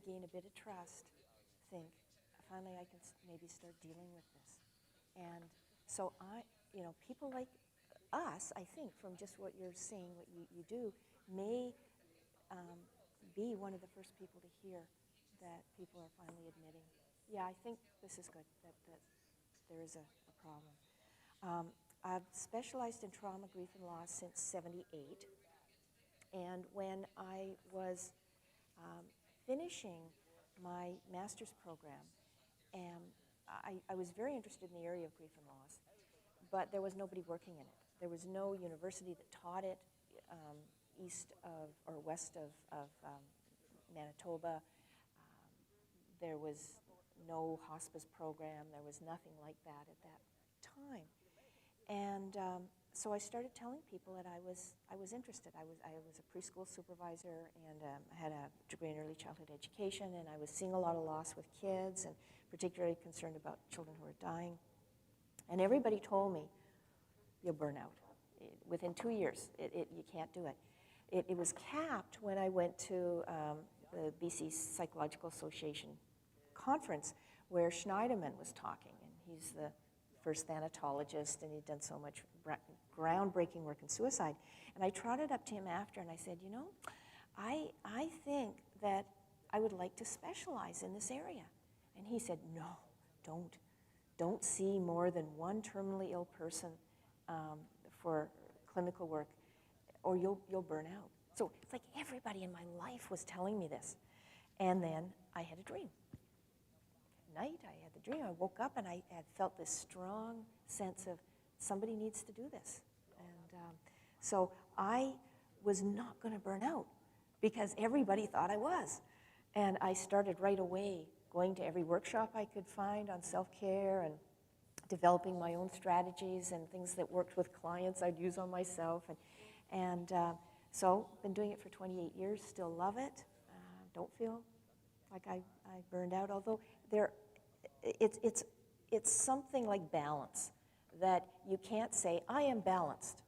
gain a bit of trust, think, finally I can maybe start dealing with this. And so people like us, I think, from just what you're saying, what you do, may be one of the first people to hear that people are finally admitting, yeah, I think this is good, that there is a problem. I've specialized in trauma, grief, and loss since '78. And when I was finishing my master's program, I was very interested in the area of grief and loss, but there was nobody working in it. There was no university that taught it east of or west of Manitoba. There was no hospice program. There was nothing like that at that time. And so I started telling people that I was interested. I was a preschool supervisor and I had a degree in early childhood education, and I was seeing a lot of loss with kids and particularly concerned about children who are dying. And everybody told me, you'll burn out. Within 2 years, you can't do it. It was capped when I went to the BC Psychological Association conference where Schneiderman was talking, and he's the first thanatologist, and he'd done so much groundbreaking work in suicide. And I trotted up to him after, and I said, I think that I would like to specialize in this area. And he said, no, don't see more than one terminally ill person for clinical work, or you'll burn out. So it's like everybody in my life was telling me this. And then I had a dream. Night, I had the dream. I woke up and I had felt this strong sense of somebody needs to do this. And so I was not going to burn out because everybody thought I was. And I started right away going to every workshop I could find on self-care and developing my own strategies and things that worked with clients I'd use on myself. And so been doing it for 28 years, still love it. Don't feel like I burned out, although it's something like balance, that you can't say, I am balanced.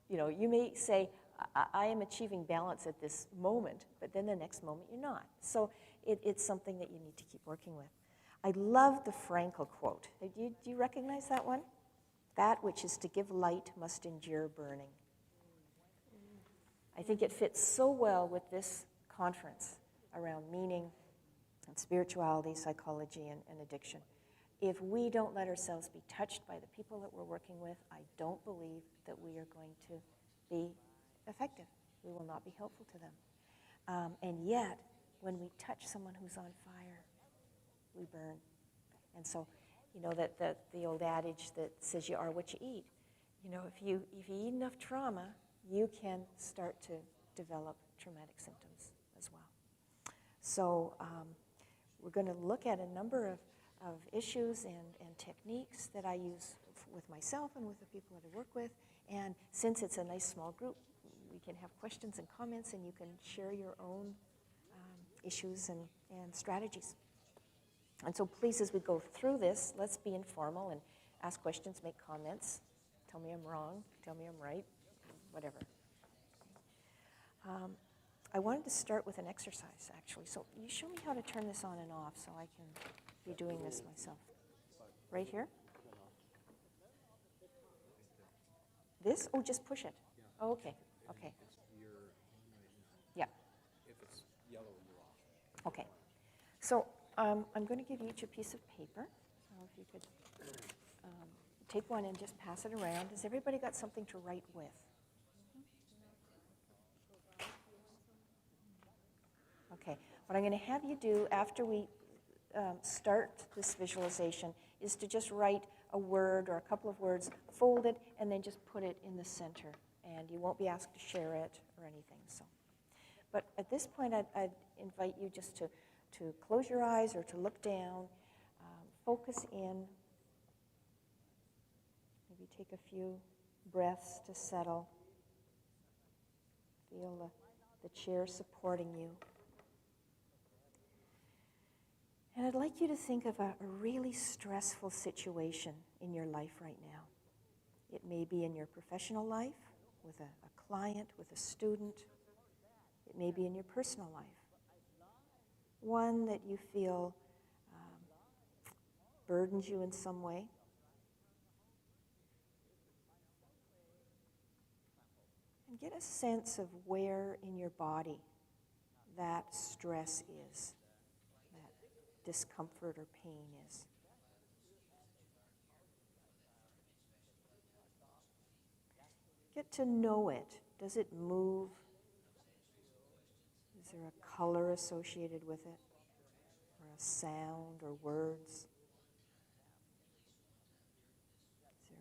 You may say, I am achieving balance at this moment, but then the next moment you're not. So it's something that you need to keep working with. I love the Frankl quote. Do you recognize that one? That which is to give light must endure burning. I think it fits so well with this conference around meaning and spirituality, psychology, and addiction. If we don't let ourselves be touched by the people that we're working with, I don't believe that we are going to be effective. We will not be helpful to them. And yet, when we touch someone who's on fire, we burn. And so, that the old adage that says you are what you eat. If you eat enough trauma, you can start to develop traumatic symptoms as well. So we're going to look at a number of issues and techniques that I use with myself and with the people that I work with. And since it's a nice small group, we can have questions and comments, and you can share your own issues and strategies. And so please, as we go through this, let's be informal and ask questions, make comments. Tell me I'm wrong, tell me I'm right, whatever. I wanted to start with an exercise, actually. So you show me how to turn this on and off so I can be doing this myself. Right here? This? Oh, just push it. Oh, okay, okay. Yeah. If it's yellow, you're off. Okay. So I'm going to give you each a piece of paper. So if you could take one and just pass it around. Has everybody got something to write with? Okay. What I'm going to have you do after we start this visualization is to just write a word or a couple of words, fold it, and then just put it in the center. And you won't be asked to share it or anything. So, but at this point, I'd invite you just to close your eyes or to look down, focus in, maybe take a few breaths to settle. Feel the chair supporting you. And I'd like you to think of a really stressful situation in your life right now. It may be in your professional life, with a client, with a student. It may be in your personal life. one that you feel burdens you in some way. And get a sense of where in your body that stress is, that discomfort or pain is. Get to know it. Does it move? Is there a color associated with it? Or a sound or words? Is there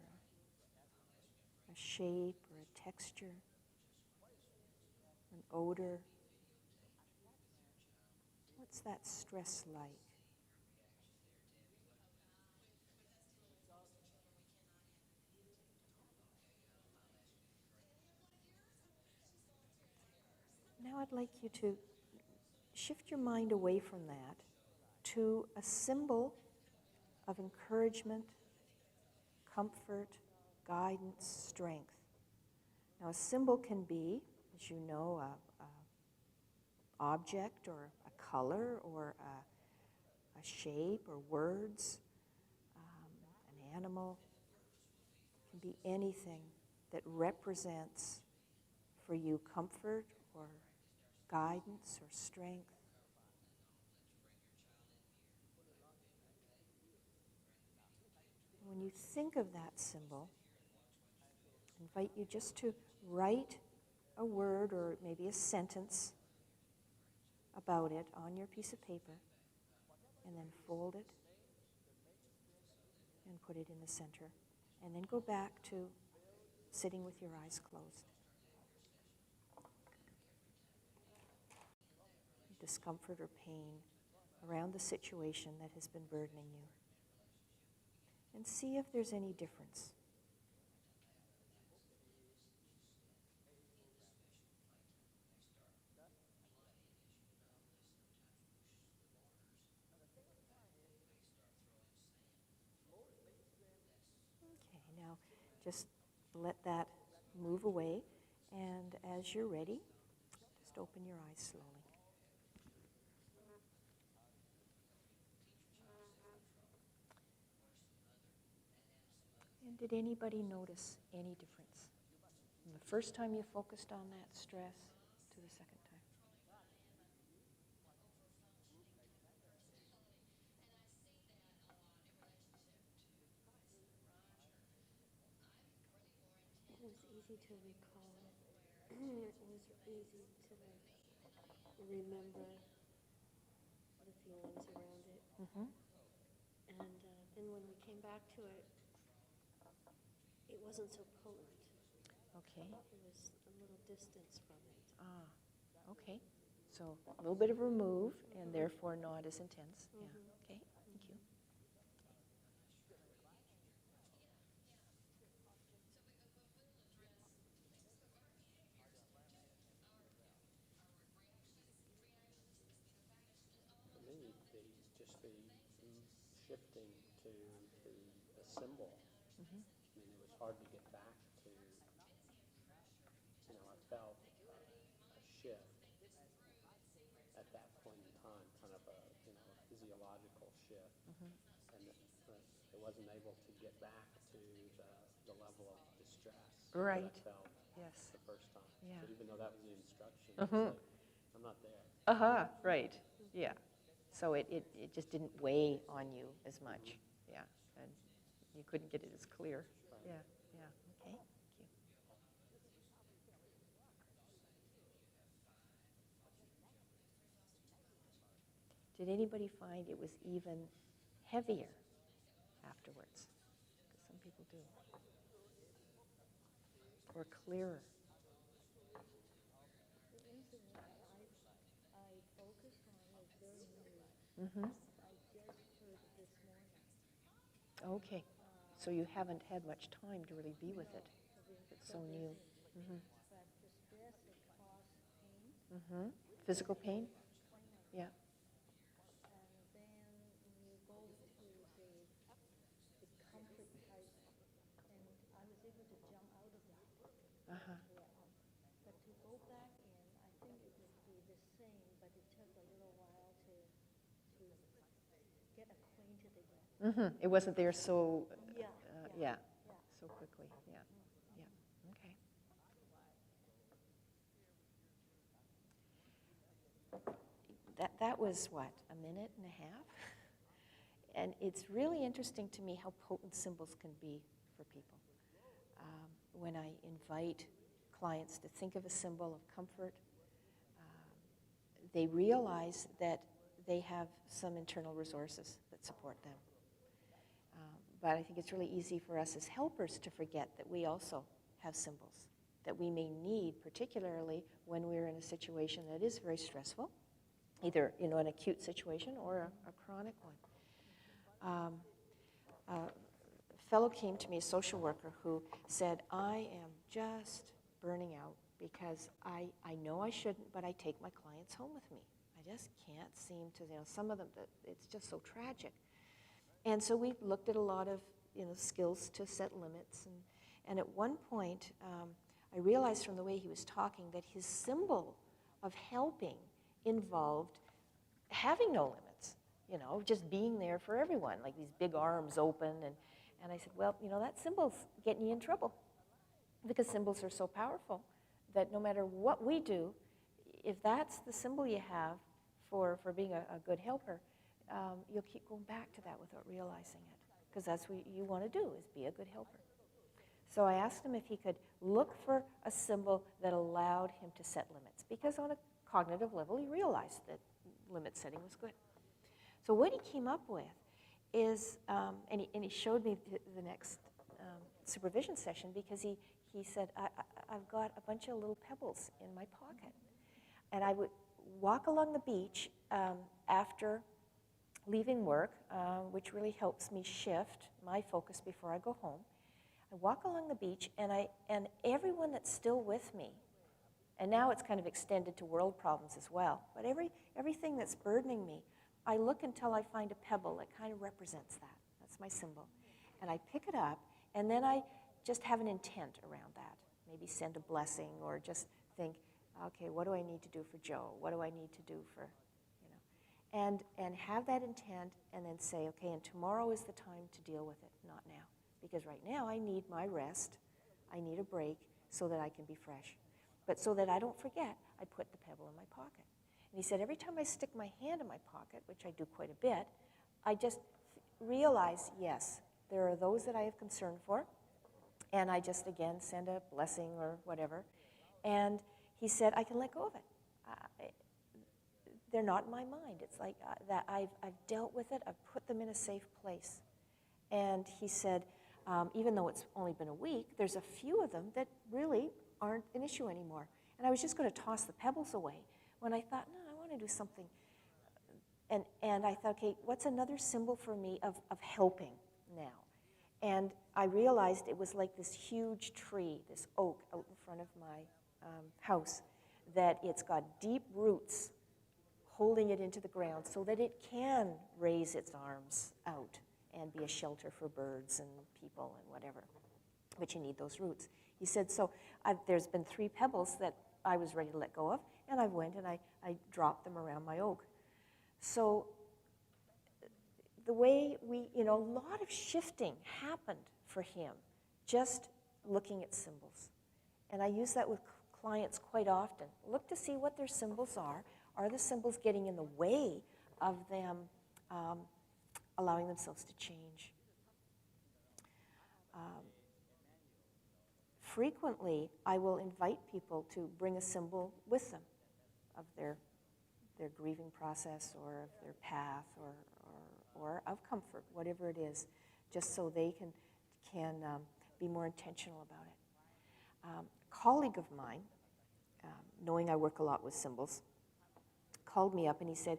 a shape or a texture? An odor? What's that stress like? Now I'd like you to shift your mind away from that to a symbol of encouragement, comfort, guidance, strength. Now a symbol can be, as you know, a object or a color or a shape or words, an animal. It can be anything that represents for you comfort or guidance or strength. When you think of that symbol, I invite you just to write a word or maybe a sentence about it on your piece of paper, and then fold it and put it in the center. And then go back to sitting with your eyes closed. Discomfort or pain around the situation that has been burdening you. And see if there's any difference. Okay, now just let that move away, and as you're ready, just open your eyes slowly. And did anybody notice any difference from the first time you focused on that stress to the second time? It was easy to recall. It was easy to remember the feelings around it. Mm-hmm. And then when we came back to it, it wasn't so potent. Okay. It was a little distance from it. Okay. So a little bit of remove, and therefore not as intense. Yeah. Okay. Thank you. For me, shifting to the symbol. Mm-hmm. I mean, it was hard to get back to, I felt a shift at that point in time, kind of a physiological shift. Mm-hmm. And I wasn't able to get back to the level of distress Right. that I felt Yes. the first time. Yeah. So even though that was the instruction, Mhm. it's like, I'm not there. Uh-huh. Right. Yeah. So it just didn't weigh on you as much. Yeah. And you couldn't get it as clear. Right. Yeah. Yeah. Okay. Thank you. Did anybody find it was even heavier afterwards? Because some people do. Or clearer. The incident I focused on was very new. Mm-hmm. I just heard it this morning. Okay. So you haven't had much time to really be with it. I've been It's so new. busy. Mm-hmm. But the stress it caused pain. Mm-hmm. Physical pain? Explain like Yeah. And then you go to the comfort type, and I was able to jump out of that. Uh-huh. Yeah. But to go back in, I think it would be the same, but it took a little while to get acquainted again. It wasn't there so, Yeah. yeah, so quickly. Yeah, yeah, okay. That was what, a minute and a half? And it's really interesting to me how potent symbols can be for people. When I invite clients to think of a symbol of comfort, they realize that they have some internal resources that support them. But I think it's really easy for us as helpers to forget that we also have symbols that we may need, particularly when we're in a situation that is very stressful, either an acute situation or a chronic one. A fellow came to me, a social worker, who said, I am just burning out because I know I shouldn't, but I take my clients home with me. I just can't seem to, some of them, it's just so tragic. And so we looked at a lot of, skills to set limits. And at one point, I realized from the way he was talking that his symbol of helping involved having no limits, just being there for everyone, like these big arms open. And I said, well, that symbol's getting you in trouble because symbols are so powerful that no matter what we do, if that's the symbol you have for being a good helper, you'll keep going back to that without realizing it, because that's what you want to do, is be a good helper. So I asked him if he could look for a symbol that allowed him to set limits, because on a cognitive level, he realized that limit setting was good. So what he came up with is, and he showed me the next supervision session, because he said, I've got a bunch of little pebbles in my pocket. And I would walk along the beach after leaving work, which really helps me shift my focus before I go home. I walk along the beach, and everyone that's still with me, and now it's kind of extended to world problems as well, but everything that's burdening me, I look until I find a pebble that kind of represents that. That's my symbol. And I pick it up, and then I just have an intent around that. Maybe send a blessing, or just think, okay, what do I need to do for Joe? What do I need to do for, and have that intent, and then say, okay, and tomorrow is the time to deal with it, not now. Because right now I need my rest, I need a break so that I can be fresh. But so that I don't forget, I put the pebble in my pocket. And he said, every time I stick my hand in my pocket, which I do quite a bit, I just realize, yes, there are those that I have concern for, and I just, again, send a blessing or whatever. And he said, I can let go of it. They're not in my mind. It's like that I've dealt with it, I've put them in a safe place. And he said, even though it's only been a week, there's a few of them that really aren't an issue anymore. And I was just going to toss the pebbles away when I thought, no, I want to do something. And I thought, okay, what's another symbol for me of helping now? And I realized it was like this huge tree, this oak out in front of my house, that it's got deep roots holding it into the ground so that it can raise its arms out and be a shelter for birds and people and whatever. But you need those roots. He said, so there's been 3 pebbles that I was ready to let go of, and I went and I dropped them around my oak. So the way a lot of shifting happened for him, just looking at symbols. And I use that with clients quite often. Look to see what their symbols are. Are the symbols getting in the way of them allowing themselves to change? Frequently, I will invite people to bring a symbol with them of their grieving process, or of their path, or of comfort, whatever it is, just so they can be more intentional about it. A colleague of mine, knowing I work a lot with symbols, called me up and he said,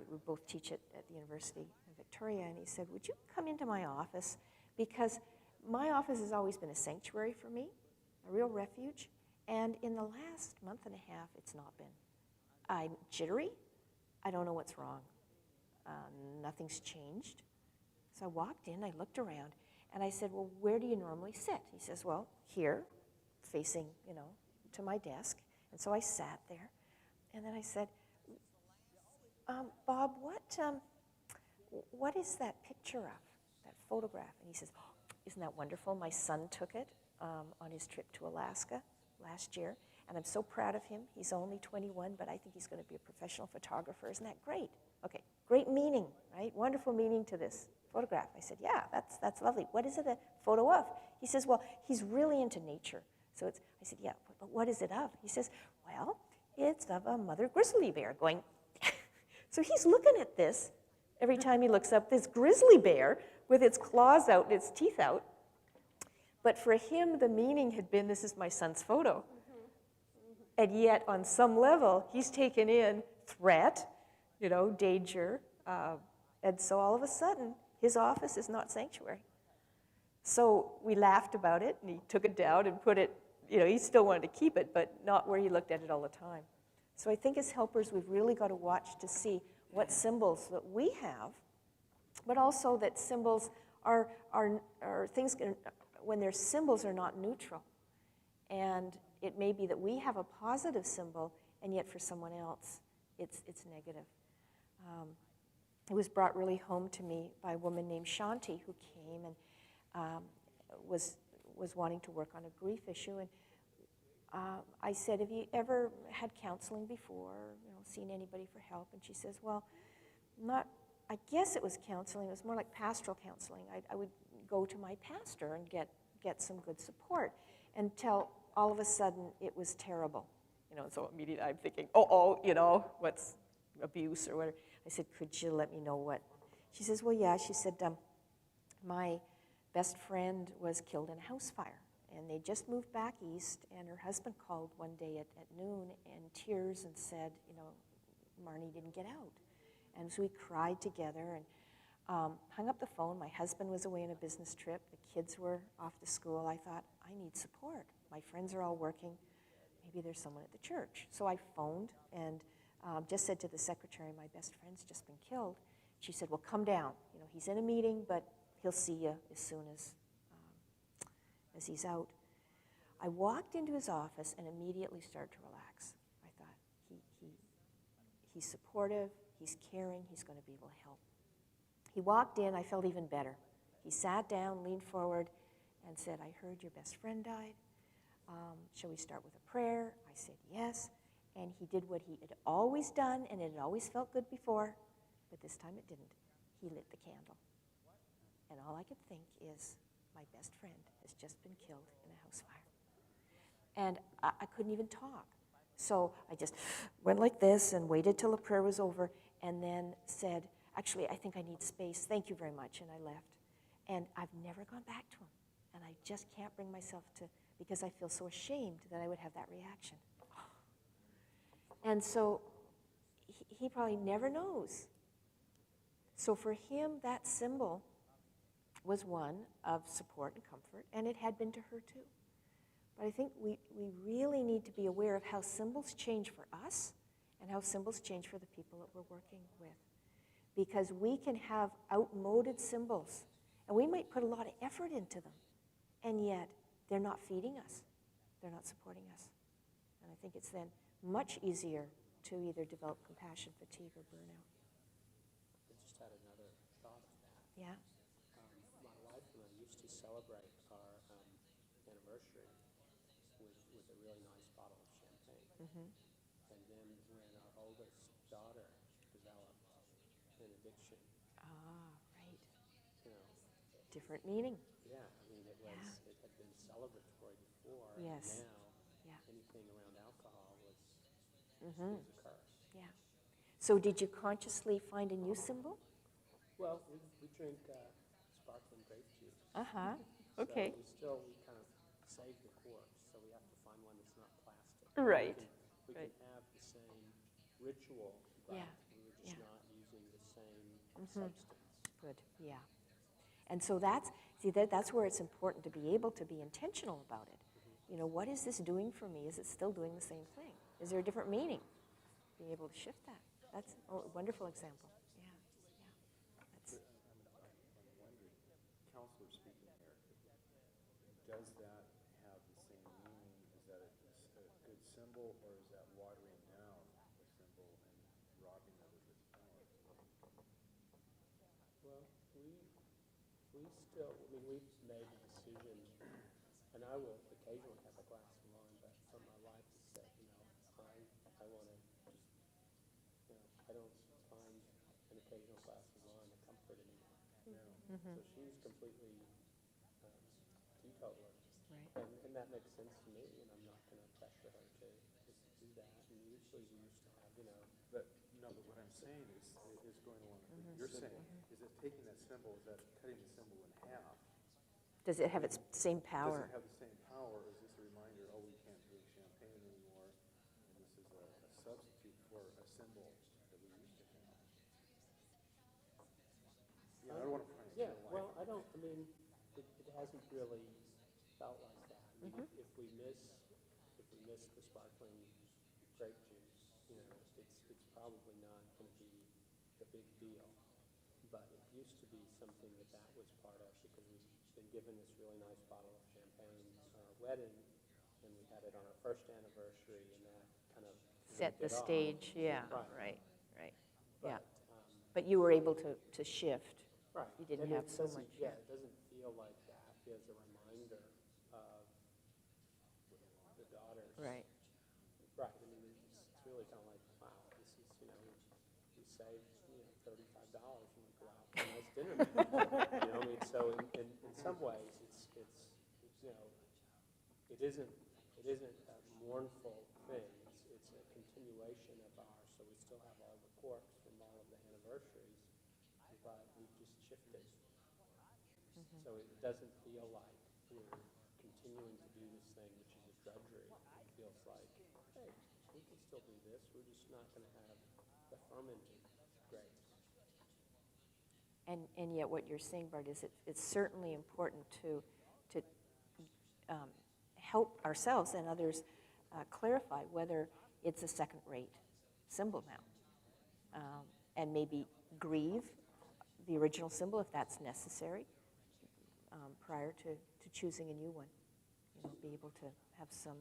we both teach at the University of Victoria, and he said, would you come into my office? Because my office has always been a sanctuary for me, a real refuge, and in the last month and a half, it's not been. I'm jittery. I don't know what's wrong. Nothing's changed. So I walked in, I looked around, and I said, well, where do you normally sit? He says, well, here, facing, to my desk. And so I sat there, and then I said, Bob, what is that picture of, that photograph? And he says, oh, isn't that wonderful? My son took it on his trip to Alaska last year, and I'm so proud of him. He's only 21, but I think he's going to be a professional photographer. Isn't that great? Okay, great meaning, right? Wonderful meaning to this photograph. I said, yeah, that's lovely. What is it a photo of? He says, well, he's really into nature. So I said, yeah, but what is it of? He says, well, it's of a mother grizzly bear going. So he's looking at this every time he looks up, this grizzly bear with its claws out and its teeth out. But for him, the meaning had been, this is my son's photo. And yet, on some level, he's taken in threat, danger. And so all of a sudden, his office is not sanctuary. So we laughed about it, and he took it down and put it, he still wanted to keep it, but not where he looked at it all the time. So I think as helpers, we've really got to watch to see what symbols that we have, but also that symbols are things, when they're symbols, are not neutral. And it may be that we have a positive symbol, and yet for someone else, it's negative. It was brought really home to me by a woman named Shanti, who came and was wanting to work on a grief issue. And I said, have you ever had counseling before, seen anybody for help? And she says, well, I guess it was counseling. It was more like pastoral counseling. I would go to my pastor and get some good support until all of a sudden it was terrible. So immediately I'm thinking, what's abuse or whatever. I said, could you let me know what? She says, well, yeah. She said, my best friend was killed in a house fire. And they just moved back east, and her husband called one day at noon in tears and said, Marnie didn't get out. And so we cried together and hung up the phone. My husband was away on a business trip. The kids were off to school. I thought, I need support. My friends are all working. Maybe there's someone at the church. So I phoned and just said to the secretary, my best friend's just been killed. She said, well, come down. He's in a meeting, but he'll see you as soon as he's out. I walked into his office and immediately started to relax. I thought, he's supportive, he's caring, he's going to be able to help. He walked in, I felt even better. He sat down, leaned forward, and said, I heard your best friend died. Shall we start with a prayer? I said, yes. And he did what he had always done, and it had always felt good before, but this time it didn't. He lit the candle. And all I could think is, my best friend has just been killed in a house fire. And I couldn't even talk. So I just went like this and waited till the prayer was over and then said, actually, I think I need space. Thank you very much. And I left. And I've never gone back to him. And I just can't bring myself to, because I feel so ashamed that I would have that reaction. And so he probably never knows. So for him, that symbol was one of support and comfort, and it had been to her too. But I think we really need to be aware of how symbols change for us and how symbols change for the people that we're working with. Because we can have outmoded symbols, and we might put a lot of effort into them, and yet they're not feeding us. They're not supporting us. And I think it's then much easier to either develop compassion, fatigue, or burnout. I just had another thought of that. Yeah. My wife and I used to celebrate our anniversary with a really nice bottle of champagne. Mm-hmm. And then when our oldest daughter developed an addiction, Right. you know, Different meaning. yeah, I mean, it had been celebratory before. Yes. And now anything around alcohol was Mm-hmm. a curse. Yeah. So did you consciously find a new symbol? Well, we drink sparkling grape juice. Uh-huh. Okay. So we kind of save the corpse, so we have to find one that's not plastic. Right. We can have the same ritual, but we're just not using the same substance. Good. Yeah. And so that's where it's important to be able to be intentional about it. Mm-hmm. What is this doing for me? Is it still doing the same thing? Is there a different meaning? Being able to shift that. That's a wonderful example. Yeah. That's, I'm wondering, counselor speaking here, does that have the same meaning? Is that a good symbol, or is that watering down the symbol and robbing it of its power? Well, we still, I mean, we've made the decision, and I will occasionally have a glass of wine, but for my wife has said, I want to just, I don't find an occasional glass of wine a comfort anymore. So she's completely teetotaler. Right. And that makes sense to me, and I'm not going to pressure her to do that. And usually we used to have, But, no, but what I'm saying is going along with what you're saying, is that taking that symbol, is that cutting the symbol in half? Does it have its same power? Does it have the same power, or is this a reminder, oh, we can't drink champagne anymore, and this is a substitute for a symbol that we used to have? Yeah, I don't want to find yeah, it. well, I mean, it hasn't really felt like that. I mean, if we miss the sparkling grape juice, it's probably not going to be a big deal. But it used to be something that was part of, because we've been given this really nice bottle of champagne on our wedding, and we had it on our first anniversary, and that kind of Set the kicked it off. stage, yeah, Right. right, But, yeah. But you were able to shift. right. You didn't And have it so doesn't- much. Yeah, it doesn't feel like that is a reminder of the daughters. Right. Right. I mean, it's really kind of like, wow, this is, we saved, $35 and we go out for a nice dinner. I mean, so in some ways, it's it isn't a mournful thing. It's a continuation of ours. So we still have all the corks from all of the anniversaries, but we've just shifted. So it doesn't feel like we're continuing to do this thing, which is a drudgery. It feels like, hey, we can still do this. We're just not going to have the fermented grapes. And yet what you're saying, Bart, is it's certainly important to help ourselves and others clarify whether it's a second-rate symbol now. And maybe grieve the original symbol if that's necessary prior to choosing a new one. Be able to have some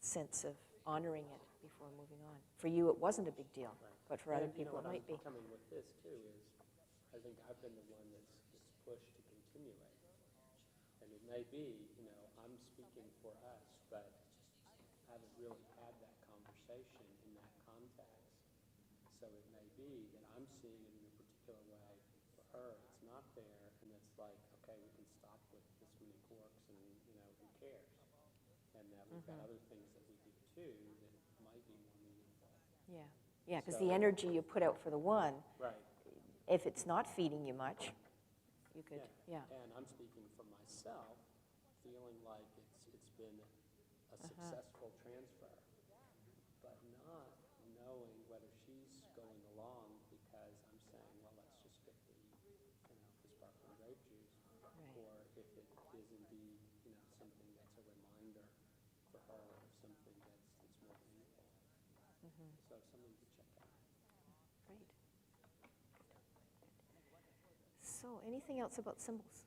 sense of honoring it before moving on. For you, it wasn't a big deal, Right. but for other And, people, it what might be. I'm coming with this, too, is I think I've been the one that's pushed to continue it. And it may be, I'm speaking for us, but I haven't really had that conversation in that context. So it may be that I'm seeing it in a particular way. For her, it's not there, and it's like, okay, we can stop with this many corks, and, who cares? And that we've got other things that we do, too, that might be more meaningful. Yeah, because So- the energy you put out for the one, Right. if it's not feeding you much, you could, yeah. And I'm speaking for myself, feeling like it's been a successful transfer, but not knowing whether she's going along because I'm saying, well, let's just get the sparkling grape juice, Right. or if it is indeed, something that's a reminder for her of something that's more meaningful. So something to check out. Great. So, anything else about symbols?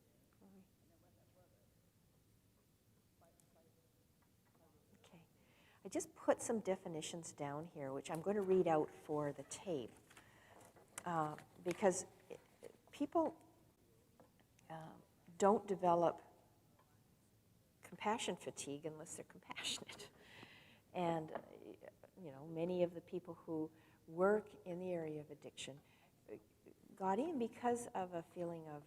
Okay. I just put some definitions down here, which I'm going to read out for the tape, because people don't develop compassion fatigue unless they're compassionate. And, many of the people who work in the area of addiction got in because of a feeling of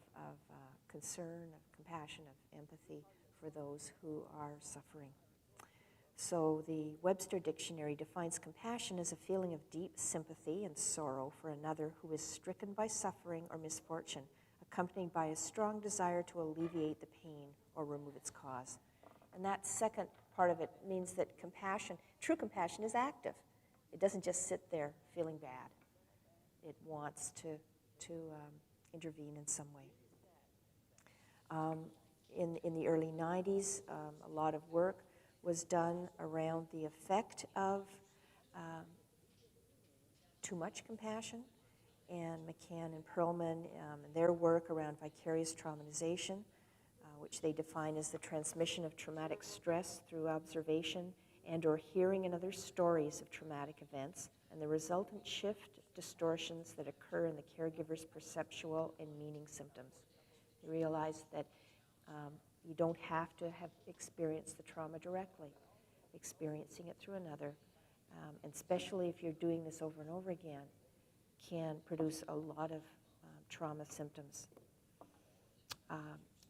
concern, of compassion, of empathy for those who are suffering. So the Webster Dictionary defines compassion as a feeling of deep sympathy and sorrow for another who is stricken by suffering or misfortune, accompanied by a strong desire to alleviate the pain or remove its cause. And that second part of it means that true compassion is active. It doesn't just sit there feeling bad. It wants to intervene in some way. In the early 90s, a lot of work was done around the effect of too much compassion, and McCann and Perlman and their work around vicarious traumatization, which they define as the transmission of traumatic stress through observation and or hearing another's stories of traumatic events and the resultant shift distortions that occur in the caregiver's perceptual and meaning symptoms. You realize that you don't have to have experienced the trauma directly. Experiencing it through another, and especially if you're doing this over and over again, can produce a lot of trauma symptoms.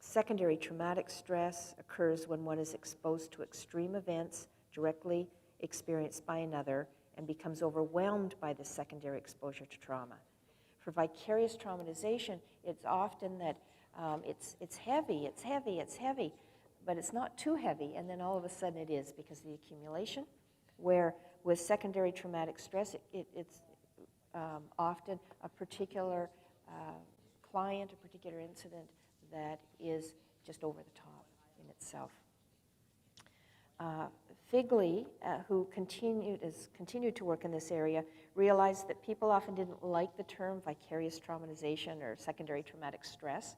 Secondary traumatic stress occurs when one is exposed to extreme events directly experienced by another and becomes overwhelmed by the secondary exposure to trauma. For vicarious traumatization, it's often that it's heavy, but it's not too heavy, and then all of a sudden it is because of the accumulation, where with secondary traumatic stress, it's often a particular client, a particular incident that is just over the top in itself. Figley, who continued to work in this area, realized that people often didn't like the term vicarious traumatization or secondary traumatic stress,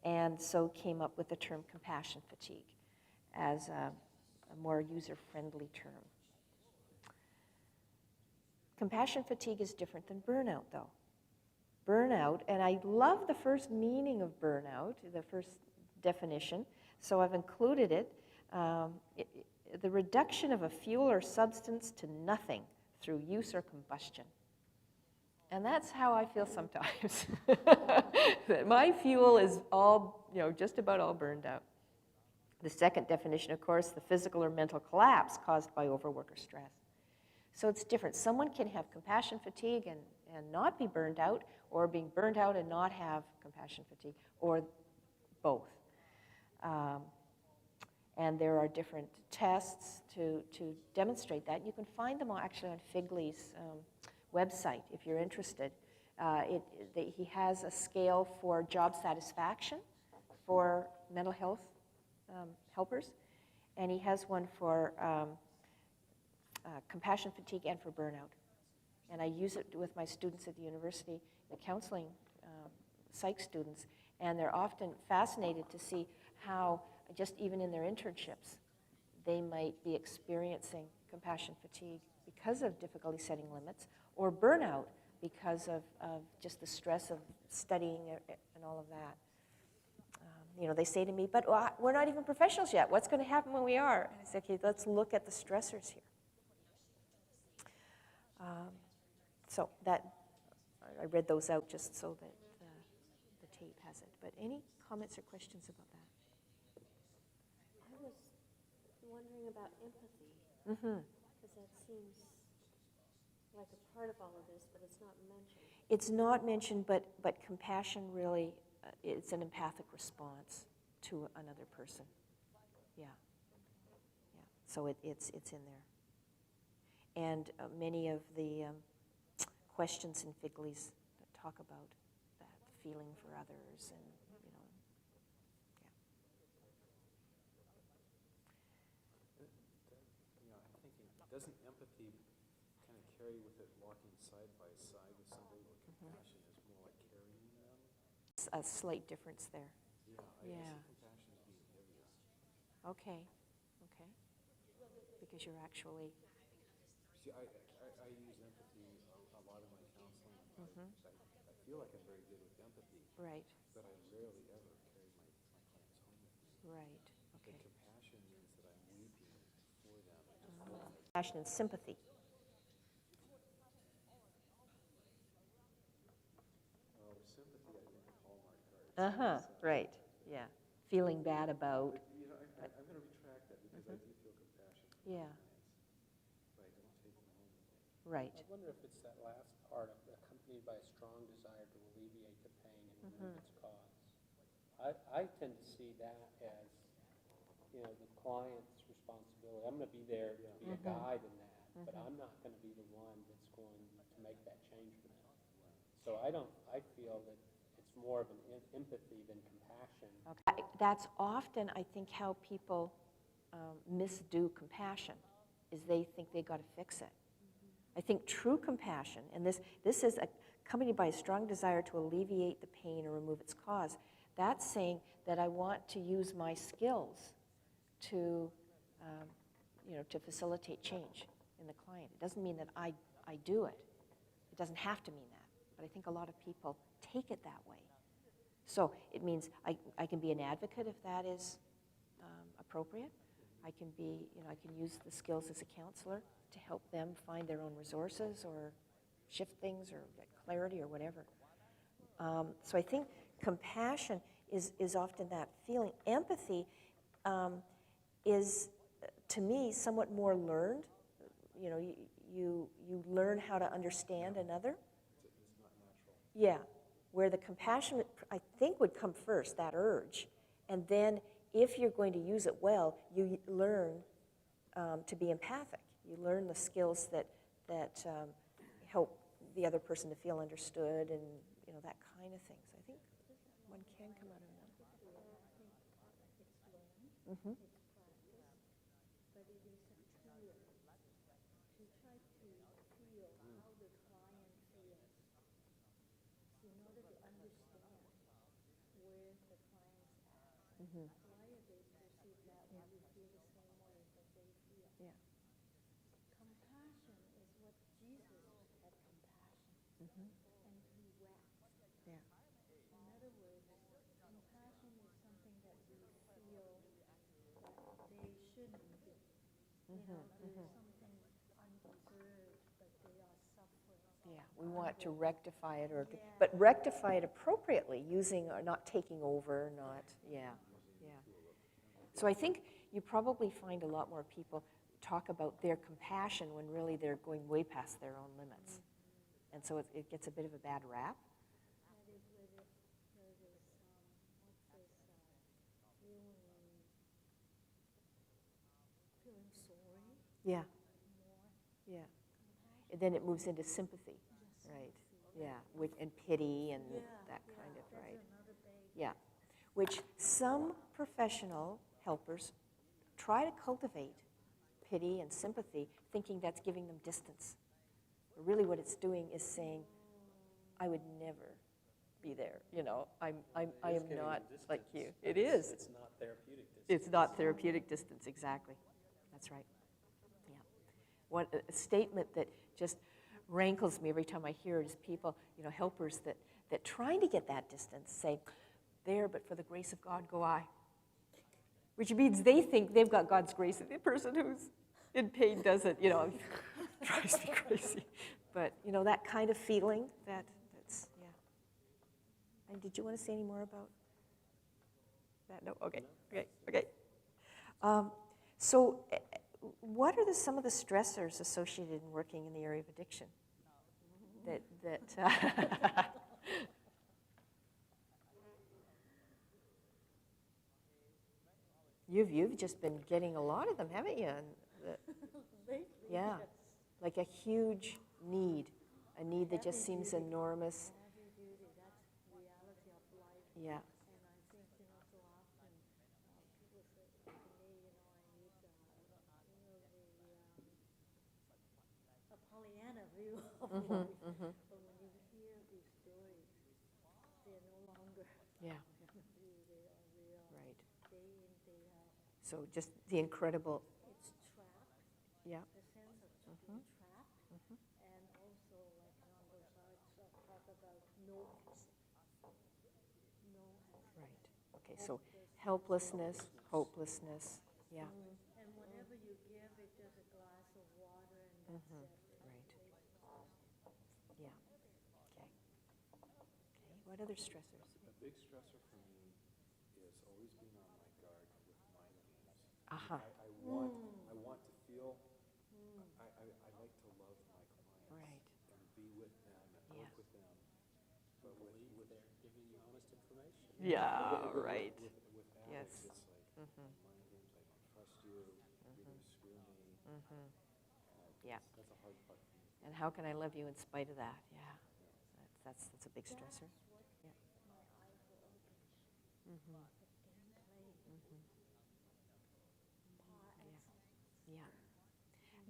and so came up with the term compassion fatigue as a more user-friendly term. Compassion fatigue is different than burnout, though. Burnout, and I love the first meaning of burnout, the first definition, so I've included it. The reduction of a fuel or substance to nothing through use or combustion. And that's how I feel sometimes. That my fuel is all, just about all burned out. The second definition, of course, the physical or mental collapse caused by overwork or stress. So it's different. Someone can have compassion fatigue and not be burned out, or being burned out and not have compassion fatigue, or both. And there are different tests to demonstrate that. You can find them actually on Figley's website if you're interested. He has a scale for job satisfaction for mental health helpers, and he has one for compassion fatigue and for burnout. And I use it with my students at the university, the counseling psych students, and they're often fascinated to see how, just even in their internships, they might be experiencing compassion fatigue because of difficulty setting limits, or burnout because of just the stress of studying and all of that. They say to me, but we're not even professionals yet. What's going to happen when we are? And I say, okay, let's look at the stressors here. So that, I read those out just so that the tape has it. But any comments or questions about that? I was wondering about empathy, because that seems like a part of all of this, but it's not mentioned. It's not mentioned, but compassion really, it's an empathic response to another person. Yeah. So it's in there. And many of the questions in Figley's that talk about that feeling for others, and I'm thinking, doesn't empathy kind of carry with it walking side by side with somebody, where compassion is more like carrying them? It's a slight difference there. Yeah, I see compassion as being heavier. Okay. Because you're actually... See, I use empathy a lot in my counseling. I feel like I'm very good with empathy. Right. But I rarely ever carry my clients home with me. Right. Okay. But compassion means that I'm weeping for them. Compassion and sympathy. Oh, sympathy, I think, of Hallmark cards. Right. Yeah. Feeling bad about. But, I'm going to retract that because I do feel compassion for Yeah. my clients, but I don't take them home with me. Right. I wonder if it's that last part of accompanied by a strong desire to alleviate the pain and remove its cause. I tend to see that as, the client's responsibility. I'm going to be there to be a guide in that, but I'm not going to be the one that's going to make that change for them. So I feel that it's more of an empathy than compassion. Okay. That's often, I think, how people misdo compassion, is they think they got to fix it. I think true compassion, and this is accompanied by a strong desire to alleviate the pain or remove its cause. That's saying that I want to use my skills to, to facilitate change in the client. It doesn't mean that I do it. It doesn't have to mean that. But I think a lot of people take it that way. So it means I can be an advocate if that is appropriate. I can be, I can use the skills as a counselor to help them find their own resources or shift things or get clarity or whatever. So I think compassion is often that feeling. Empathy is, to me, somewhat more learned. You learn how to understand another. It's not natural. Yeah, where the compassion, I think, would come first, that urge. And then if you're going to use it well, you learn to be empathic. You learn the skills that help the other person to feel understood and, that kind of thing. So I think one can come out of that. Mm-hmm. But it is a tool to try to feel how the client feels in order to understand where the client's at. Mm-hmm. Why are they perceived that way? You feel the same way that they feel. Yeah. Compassion is what Jesus had compassion, Mm-hmm. and he wept. Yeah. In other words, compassion is something that we feel that they shouldn't be. There's something undeserved, but they are suffering. Yeah, we want to rectify it, Yeah. but rectify it appropriately, using, not taking over, not, yeah. So I think you probably find a lot more people talk about their compassion when really they're going way past their own limits. And so it gets a bit of a bad rap. That is where there's feeling sorry Yeah, more. yeah. And then it moves into sympathy, right? Yeah, and pity and that kind of, That's right? another big. Yeah, which some professional helpers try to cultivate pity and sympathy, thinking that's giving them distance. But really what it's doing is saying, I would never be there, I am not like you. It is. It's not therapeutic distance. It's not therapeutic distance, exactly. That's right. Yeah. A statement that just rankles me every time I hear it is people, helpers that trying to get that distance say, there, but for the grace of God go I. Which means they think they've got God's grace, and the person who's in pain doesn't, drives me crazy. But, that kind of feeling, that's, yeah. And did you want to say any more about that? No? Okay. So what are some of the stressors associated in working in the area of addiction? You've just been getting a lot of them, haven't you? Lately, Yeah, yes. like a huge need, a need that just seems enormous. Heavy duty, that's reality of life. Yeah. And I think, so often people say to me, I need a Pollyanna view of life. But when you hear these stories, they're no longer Yeah. Pollyanna view, they are real. Right. Day in, day out. So just the incredible, It's trapped, yeah. the sense of being trapped, and also, like on both sides, talk about no exit. No exit. Right. Okay, so helplessness, hopelessness, yeah. And whatever you give, it's just a glass of water and that's it. Right. Yeah. Okay. What other stressors? A big stressor for me is always being on my guard with mind games. Uh-huh. I want to feel, I like to love my clients. Right. And be with them and work with them. But Believe they're giving you honest information. Yeah, right. With Yes. addicts, it's like mind games, I don't trust you, you're going to screw me. Yeah. That's a hard part for me. And how can I love you in spite of that? Yeah. That's a big stressor. Yeah. My eyes were open. The gameplay. Par excellence. Yeah.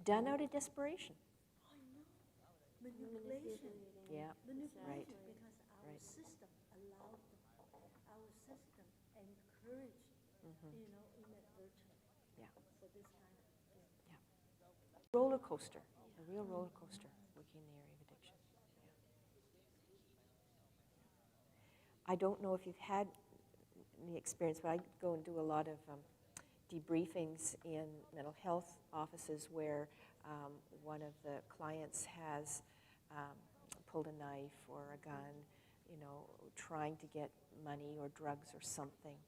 Done out of desperation. I know. Manipulation. Yeah. Right. Because our Right. system allowed them. Our system encouraged, inadvertently Yeah. for this kind of game. Yeah. roller coaster, a real roller coaster working in the area of addiction. Yeah. I don't know if you've had the experience, but I go and do a lot of debriefings in mental health offices where one of the clients has pulled a knife or a gun, you know, trying to get money or drugs or something,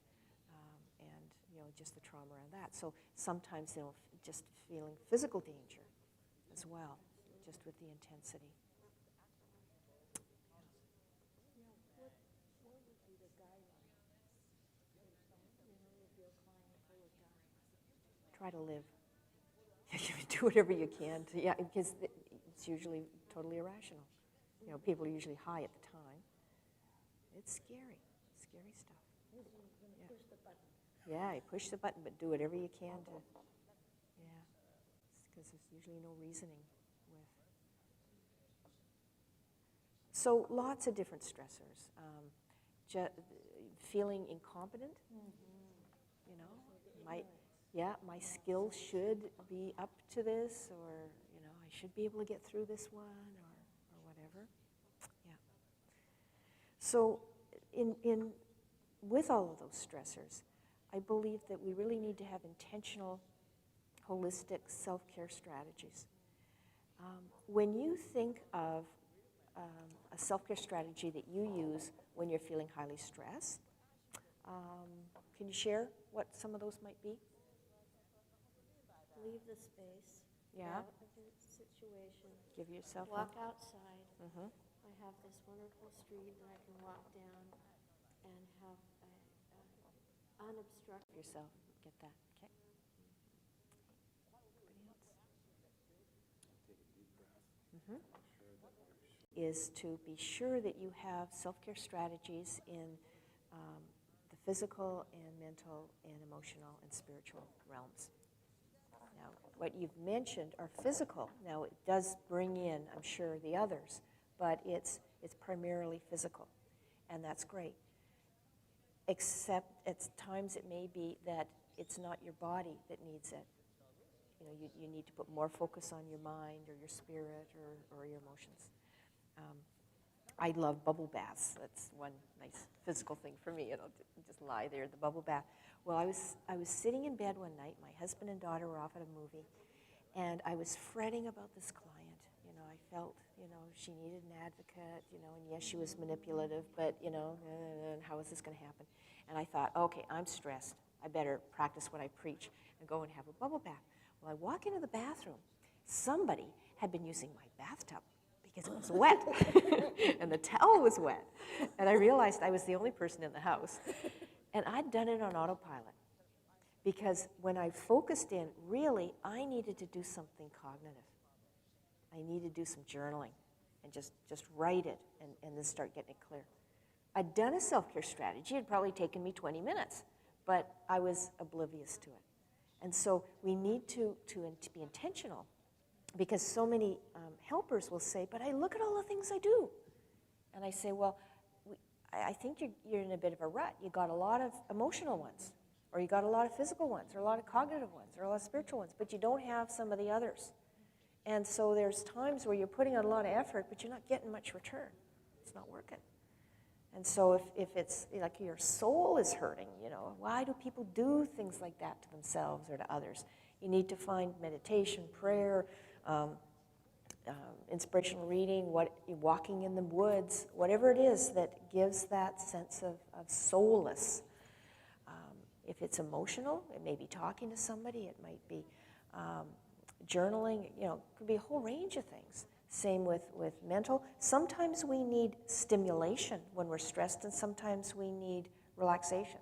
and, you know, just the trauma around that. So sometimes they'll just feeling physical danger as well, just with the intensity. What would be the guideline? If your client full of guns. Try to live. Do whatever you can to, yeah, because it's usually totally irrational. You know, people are usually high at the time. It's scary stuff. You're going to push the button. Yeah, you push the button, but do whatever you can to, yeah, because there's usually no reasoning with. So lots of different stressors. Feeling incompetent, you know, my skills should be up to this, or, you know, I should be able to get through this one, or whatever. Yeah. So with all of those stressors, I believe that we really need to have intentional, holistic self-care strategies. When you think of a self-care strategy that you use when you're feeling highly stressed, can you share what some of those might be? Leave the space. Yeah. Out of the situation. Give yourself Walk outside. Mm-hmm. I have this wonderful street that I can walk down and have unobstructed. Yourself. Get that. Okay. Anybody else? Take a deep breath. Mm-hmm. Make sure that Is to be sure that you have self-care strategies in the physical and mental and emotional and spiritual realms. Now, what you've mentioned are physical. Now, it does bring in, I'm sure, the others, but it's primarily physical, and that's great. Except at times it may be that it's not your body that needs it. You know, you need to put more focus on your mind or your spirit or your emotions. I love bubble baths. That's one nice physical thing for me. You know, to just lie there in the bubble bath. Well, I was sitting in bed one night. My husband and daughter were off at a movie, and I was fretting about this client. You know, I felt, you know, she needed an advocate. You know, and yes, she was manipulative, but you know, how is this going to happen? And I thought, okay, I'm stressed. I better practice what I preach and go and have a bubble bath. Well, I walk into the bathroom. Somebody had been using my bathtub because it was wet, and the towel was wet. And I realized I was the only person in the house. And I'd done it on autopilot because when I focused in, really, I needed to do something cognitive. I needed to do some journaling and just write it and then start getting it clear. I'd done a self-care strategy. It had probably taken me 20 minutes, but I was oblivious to it. And so we need to be intentional, because so many helpers will say, but I look at all the things I do. And I say, well, I think you're in a bit of a rut. You got a lot of emotional ones, or you got a lot of physical ones, or a lot of cognitive ones, or a lot of spiritual ones, but you don't have some of the others. And so there's times where you're putting out a lot of effort, but you're not getting much return. It's not working. And so if it's like your soul is hurting, you know, why do people do things like that to themselves or to others? You need to find meditation, prayer, inspirational reading, walking in the woods, whatever it is that gives that sense of solace. If it's emotional, it may be talking to somebody, it might be journaling, you know, it could be a whole range of things. Same with mental. Sometimes we need stimulation when we're stressed, and sometimes we need relaxation.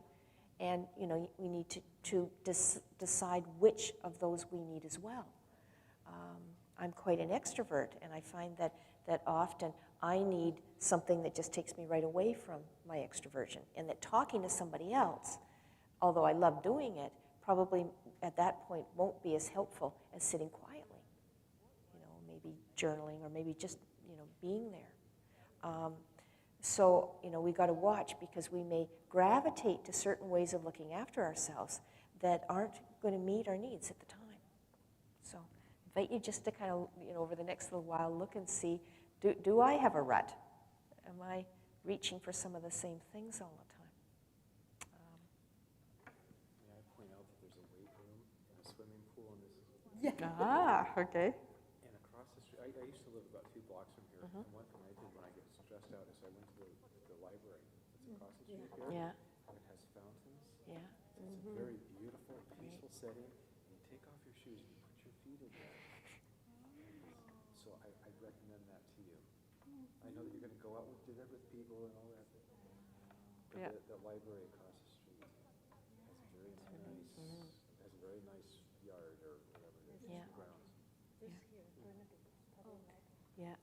And, you know, we need to decide which of those we need as well. I'm quite an extrovert, and I find that often I need something that just takes me right away from my extroversion, and that talking to somebody else, although I love doing it, probably at that point won't be as helpful as sitting quietly. You know, maybe journaling, or maybe just, you know, being there. So, you know, we got to watch, because we may gravitate to certain ways of looking after ourselves that aren't going to meet our needs at the time. So, invite you just to kind of, over the next little while, look and see, do I have a rut? Am I reaching for some of the same things all the time? May I point out that there's a weight room and a swimming pool in this? Okay. And across the street, I used to live about 2 blocks from here. And one thing I did when I get stressed out is I went to the library that's across the street here. Yeah. And it has fountains. Yeah. It's a very beautiful, peaceful setting. And you take off your shoes and you put your feet in there. So I'd recommend that to you. I know that you're going to go out with dinner with people and all that. But Yeah. the library across the street has a very nice yard or whatever it is, Yeah. grounds. Yeah.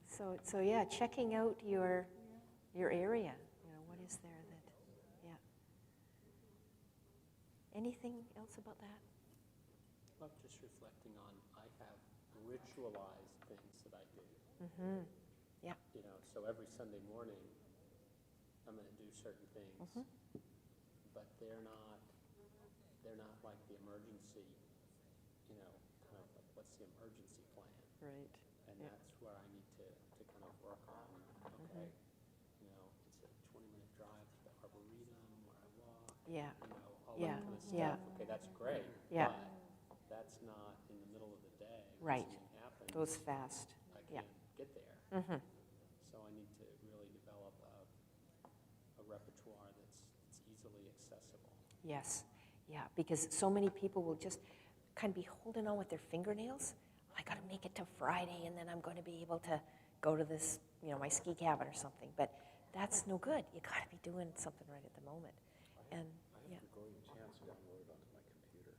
So yeah, checking out your area. What is there that? Yeah. Anything else about that? Well, just reflecting on, I have ritualized things that I do. Yeah. So every Sunday morning, I'm going to do certain things, but they're not like the emergency, kind of like, what's the emergency plan? Right. And Yeah. that's where I need to kind of work on, okay, it's a 20-minute drive to the Arboretum where I walk, Yeah. All Yeah. that kind of stuff. Yeah. Okay, that's great, Yeah. but that's not in the middle of the day. When Right. something happens, Goes fast. I Yeah. can't get there. So I need to really develop a repertoire that's easily accessible. Yes. Yeah. Because so many people will just kind of be holding on with their fingernails. I got to make it to Friday, and then I'm going to be able to go to this, my ski cabin or something. But that's no good. You got to be doing something right at the moment. And I have Gregorian chants downloaded onto my computer.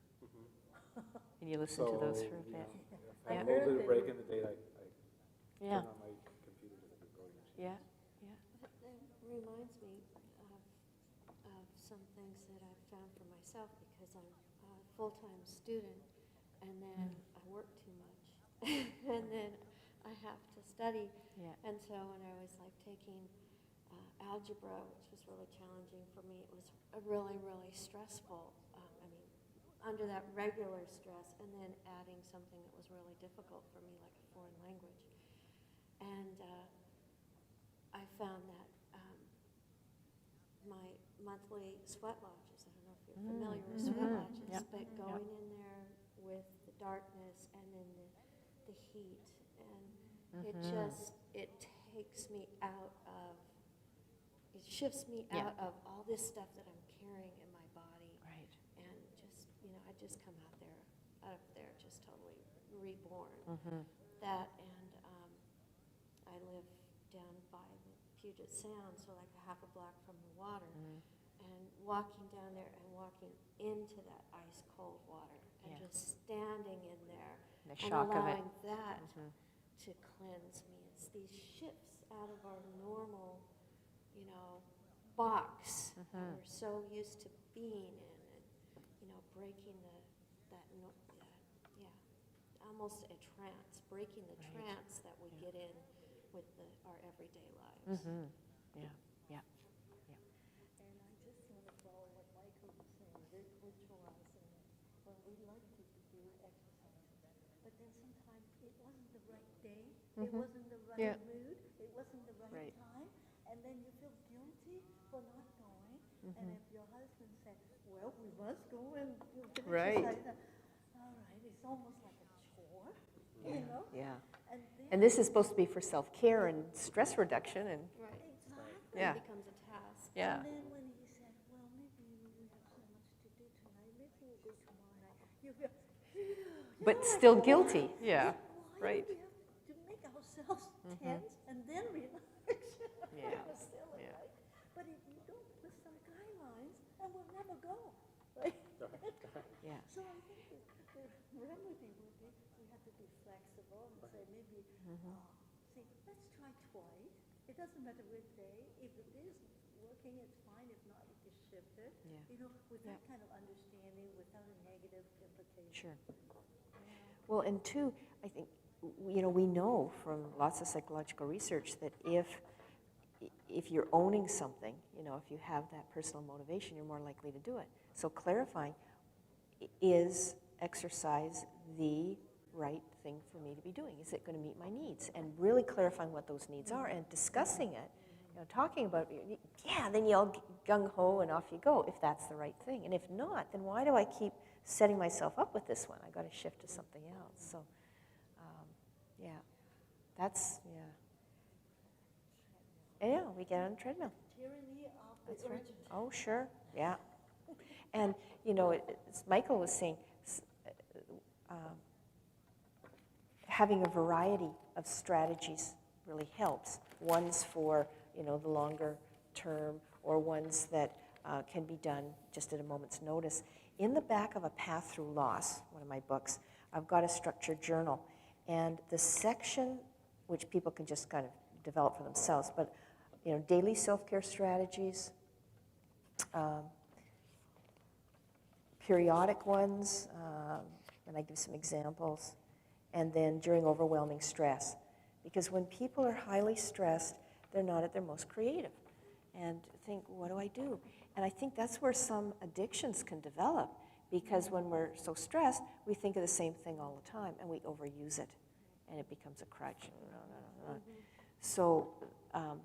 and you listen to those for a bit. If I have a little bit of break in the day, I Yeah. turn on my computer to the Gregorian chants. Yeah. Yeah. That reminds me of some things that I've found for myself because I'm a full-time student and then I work too much and then I have to study. Yeah. And so when I was taking algebra, which was really challenging for me, it was really, really stressful. Under that regular stress, and then adding something that was really difficult for me, like a foreign language. And I found that my monthly sweat lodges, I don't know if you're familiar with sweat lodges, Yep. but going in there with the darkness and then the heat, and it takes me out of, it shifts me out of all this stuff that I'm carrying in my body. Right. And just, I just come out of there just totally reborn. That, and I live down by the Puget Sound, so like a half a block from the water. And walking down there and walking into that ice cold water and just standing in there The and shock of it. allowing that to cleanse me. It's these shifts out of our normal, box that we're so used to being in, and breaking almost a trance, breaking the trance that we get in with our everyday lives. Yeah. Yeah. And I just want to follow what Michael was saying, ritualizing it. Well, we like to do exercises, but then sometimes it wasn't the right day, it wasn't the right mood, it wasn't the right time, and then you feel guilty for not going. And if your husband said, well, we was going to exercise, all right, it's almost like a chore, Yeah. And And this is supposed to be for self-care and stress reduction and Right. exactly. Yeah. It becomes a task. yeah. And then when he said, well, maybe we have so much to do tonight, maybe we'll go tomorrow night, you feel, But still guilty. Yeah. why Right. do we have to make ourselves tense and then relax? Yeah. It was silly, Yeah. right? But if you don't put some guidelines, then we'll never go, right? Yeah. So I think the remedy would be we have to be flexible and say maybe, see, let's try twice. It doesn't matter which day. If it is working, it's fine. If not, we can shift it. Yeah. With that kind of understanding, without a negative implication. Sure. Well, and two, I think, we know from lots of psychological research that if you're owning something, if you have that personal motivation, you're more likely to do it. So clarifying, is exercise the right thing for me to be doing? Is it going to meet my needs? And really clarifying what those needs are and discussing it, talking about it, yeah, then you all gung-ho and off you go if that's the right thing. And if not, then why do I keep setting myself up with this one? I got to shift to something else. So, yeah, that's, yeah, we get on a treadmill. Tyranny of the That's right. urgent. Oh, sure, yeah. And, as Michael was saying, having a variety of strategies really helps. One's for, the longer term, or ones that can be done just at a moment's notice. In the back of A Path Through Loss, one of my books, I've got a structured journal. And the section, which people can just kind of develop for themselves, but, daily self-care strategies, periodic ones, and I give some examples, and then during overwhelming stress. Because when people are highly stressed, they're not at their most creative. And think, what do I do? And I think that's where some addictions can develop, because when we're so stressed, we think of the same thing all the time, and we overuse it, and it becomes a crutch. So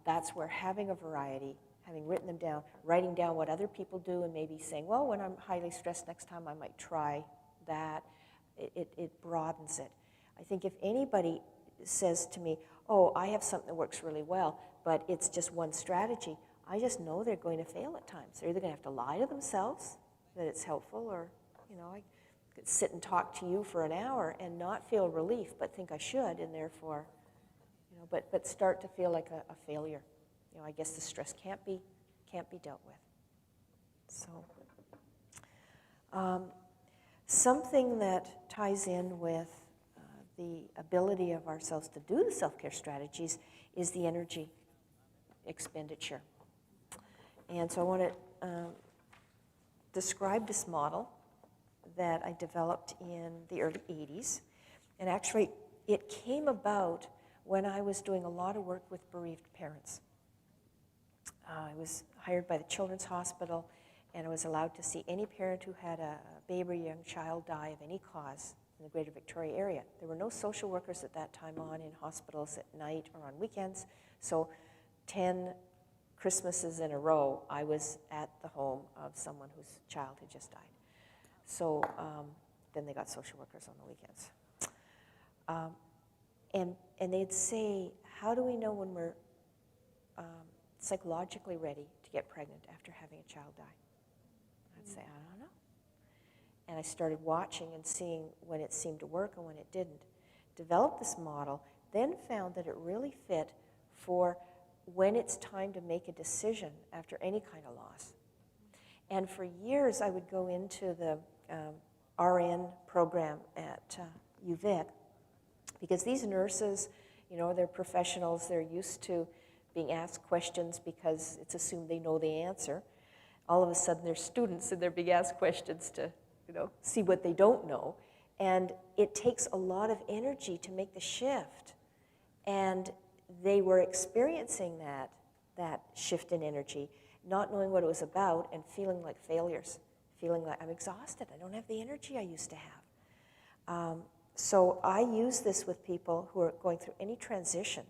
that's where having a variety, having written them down, writing down what other people do, and maybe saying, well, when I'm highly stressed next time, I might try that. It broadens it. I think if anybody says to me, oh, I have something that works really well, but it's just one strategy, I just know they're going to fail at times. They're either going to have to lie to themselves that it's helpful, or, I could sit and talk to you for an hour and not feel relief, but think I should, and therefore, but start to feel like a failure. I guess the stress can't be dealt with. So, something that ties in with the ability of ourselves to do the self-care strategies is the energy expenditure. And so I want to describe this model that I developed in the early 80s. And actually, it came about when I was doing a lot of work with bereaved parents. I was hired by the Children's Hospital, and I was allowed to see any parent who had a baby or young child die of any cause in the Greater Victoria area. There were no social workers at that time on in hospitals at night or on weekends, so 10 Christmases in a row, I was at the home of someone whose child had just died. So then they got social workers on the weekends. And they'd say, how do we know when we're psychologically ready to get pregnant after having a child die? I'd say, I don't know. And I started watching and seeing when it seemed to work and when it didn't. Developed this model, then found that it really fit for when it's time to make a decision after any kind of loss. And for years, I would go into the RN program at UVic, because these nurses, they're professionals, they're used to being asked questions because it's assumed they know the answer. All of a sudden, they're students and they're being asked questions to, see what they don't know. And it takes a lot of energy to make the shift. And they were experiencing that shift in energy, not knowing what it was about and feeling like failures, feeling like I'm exhausted, I don't have the energy I used to have. So I use this with people who are going through any transition,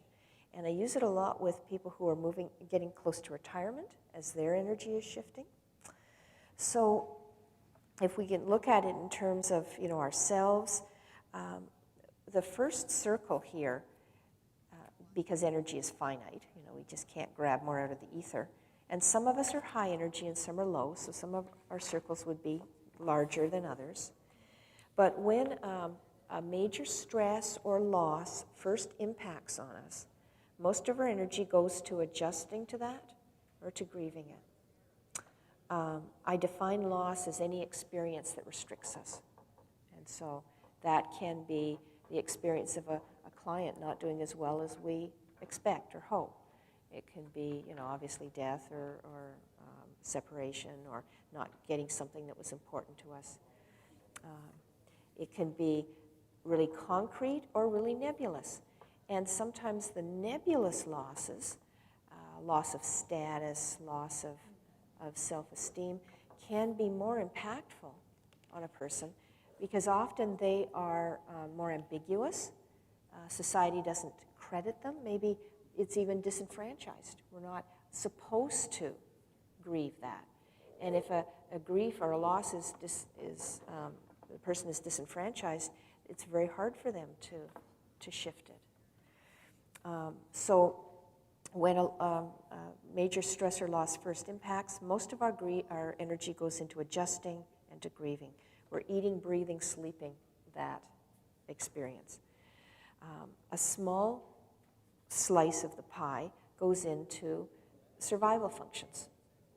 and I use it a lot with people who are getting close to retirement as their energy is shifting. So if we can look at it in terms of ourselves, the first circle here, because energy is finite, we just can't grab more out of the ether. And some of us are high energy and some are low, so some of our circles would be larger than others. But when a major stress or loss first impacts on us, most of our energy goes to adjusting to that or to grieving it. I define loss as any experience that restricts us. And so that can be the experience of a client not doing as well as we expect or hope. It can be, obviously death or separation or not getting something that was important to us. It can be really concrete or really nebulous. And sometimes the nebulous losses, loss of status, loss of self-esteem, can be more impactful on a person because often they are more ambiguous. Society doesn't credit them. Maybe it's even disenfranchised. We're not supposed to grieve that. And if a grief or a loss the person is disenfranchised, it's very hard for them to shift it. So when a major stress or loss first impacts, most of our energy goes into adjusting and to grieving. We're eating, breathing, sleeping that experience. A small slice of the pie goes into survival functions.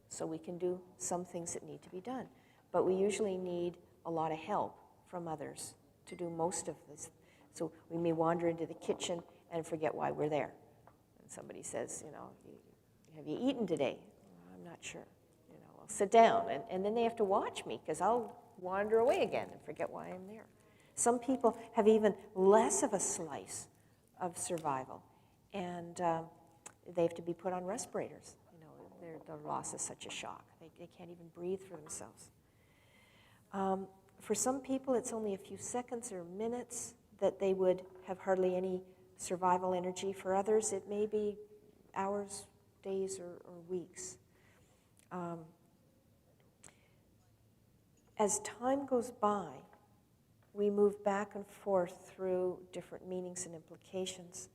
So we can do some things that need to be done. But we usually need a lot of help from others to do most of this. So we may wander into the kitchen and forget why we're there. And somebody says, have you eaten today? Well, I'm not sure. I'll sit down. And then they have to watch me because I'll wander away again and forget why I'm there. Some people have even less of a slice of survival, and they have to be put on respirators. Their loss is such a shock. They can't even breathe for themselves. For some people, it's only a few seconds or minutes that they would have hardly any survival energy. For others, it may be hours, days, or weeks. As time goes by, we move back and forth through different meanings and implications,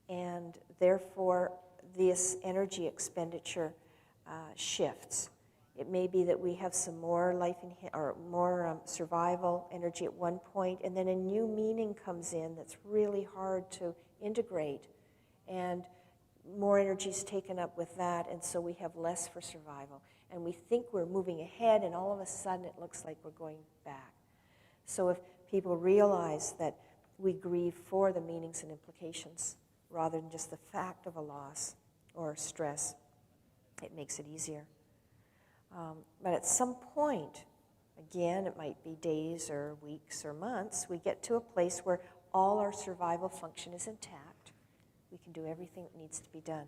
and therefore this energy expenditure shifts. It may be that we have some more survival energy at one point, and then a new meaning comes in that's really hard to integrate, and more energy is taken up with that, and so we have less for survival. And we think we're moving ahead, and all of a sudden it looks like we're going back. So if people realize that we grieve for the meanings and implications rather than just the fact of a loss or stress, it makes it easier. But at some point, again, it might be days or weeks or months, we get to a place where all our survival function is intact. We can do everything that needs to be done.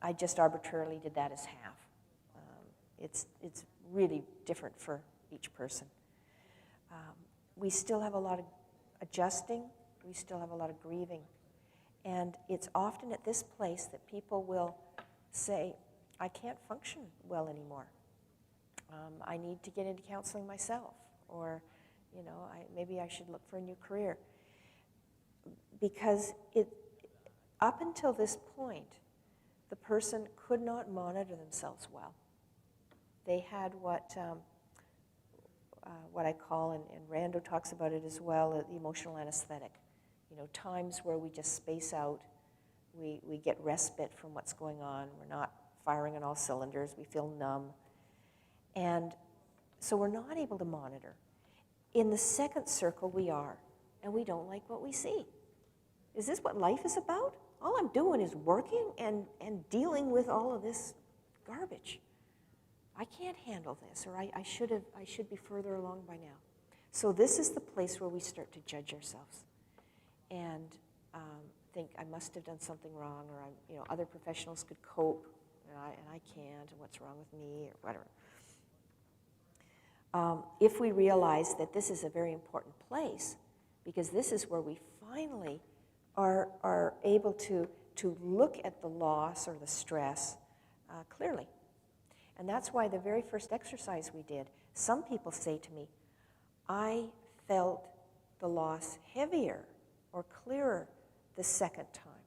I just arbitrarily did that as half. It's really different for each person. We still have a lot of adjusting. We still have a lot of grieving. And it's often at this place that people will say, I can't function well anymore. I need to get into counseling myself. Or, maybe I should look for a new career. Because up until this point, the person could not monitor themselves well. They had what I call, and Rando talks about it as well, the emotional anesthetic. Times where we just space out, we get respite from what's going on, we're not firing on all cylinders, we feel numb. And so we're not able to monitor. In the second circle, we are, and we don't like what we see. Is this what life is about? All I'm doing is working and dealing with all of this garbage. I can't handle this, or I should be further along by now. So this is the place where we start to judge ourselves and think I must have done something wrong, or other professionals could cope, and I can't, and what's wrong with me, or whatever. If we realize that this is a very important place, because this is where we finally are able to look at the loss or the stress clearly. And that's why the very first exercise we did, some people say to me, I felt the loss heavier or clearer the second time.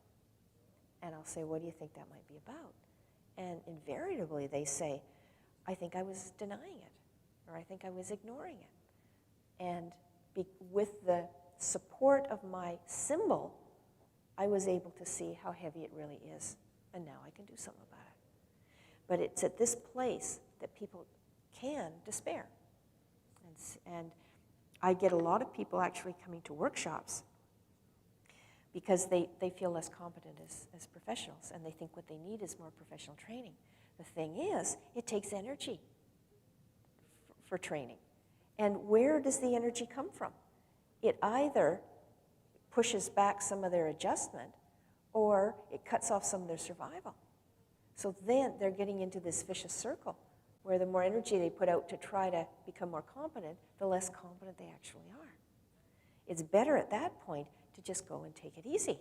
And I'll say, what do you think that might be about? And invariably they say, I think I was denying it, or I think I was ignoring it. And with the support of my symbol, I was able to see how heavy it really is. And now I can do something about it. But it's at this place that people can despair. And I get a lot of people actually coming to workshops because they feel less competent as professionals, and they think what they need is more professional training. The thing is, it takes energy for training. And where does the energy come from? It either pushes back some of their adjustment, or it cuts off some of their survival. So then they're getting into this vicious circle where the more energy they put out to try to become more competent, the less competent they actually are. It's better at that point to just go and take it easy,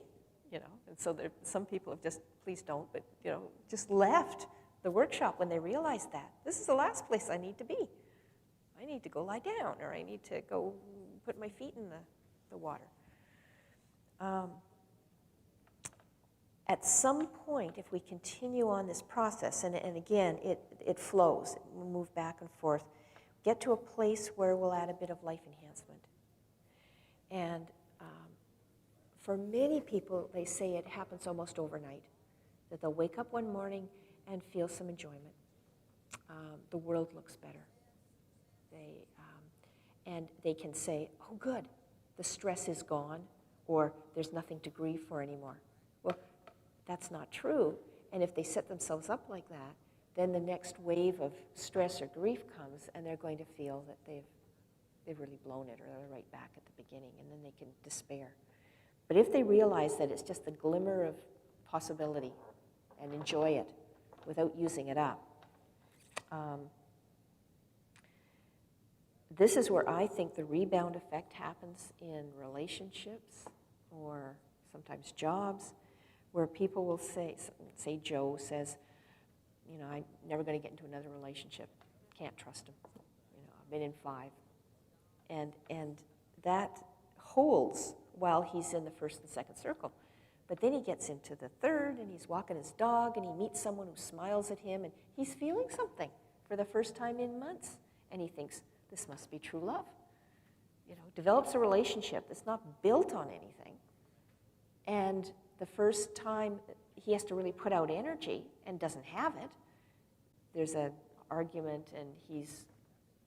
you know. And so some people have just, please don't, but, you know, just left the workshop when they realized that. This is the last place I need to be. I need to go lie down, or I need to go put my feet in the water. At some point, if we continue on this process, and again, it flows, we move back and forth, get to a place where we'll add a bit of life enhancement. And for many people, they say it happens almost overnight, that they'll wake up one morning and feel some enjoyment. The world looks better. And they can say, oh good, the stress is gone, or there's nothing to grieve for anymore. Well, that's not true. And if they set themselves up like that, then the next wave of stress or grief comes, and they're going to feel that they've really blown it, or they're right back at the beginning, and then they can despair. But if they realize that it's just a glimmer of possibility and enjoy it without using it up, this is where I think the rebound effect happens in relationships or sometimes jobs, where people will say Joe says, you know, I'm never going to get into another relationship. Can't trust him. You know, I've been in 5. And that holds while he's in the first and second circle. But then he gets into the third, and he's walking his dog, and he meets someone who smiles at him, and he's feeling something for the first time in months. And he thinks, this must be true love. You know, develops a relationship that's not built on anything. And the first time he has to really put out energy and doesn't have it, there's an argument, and he's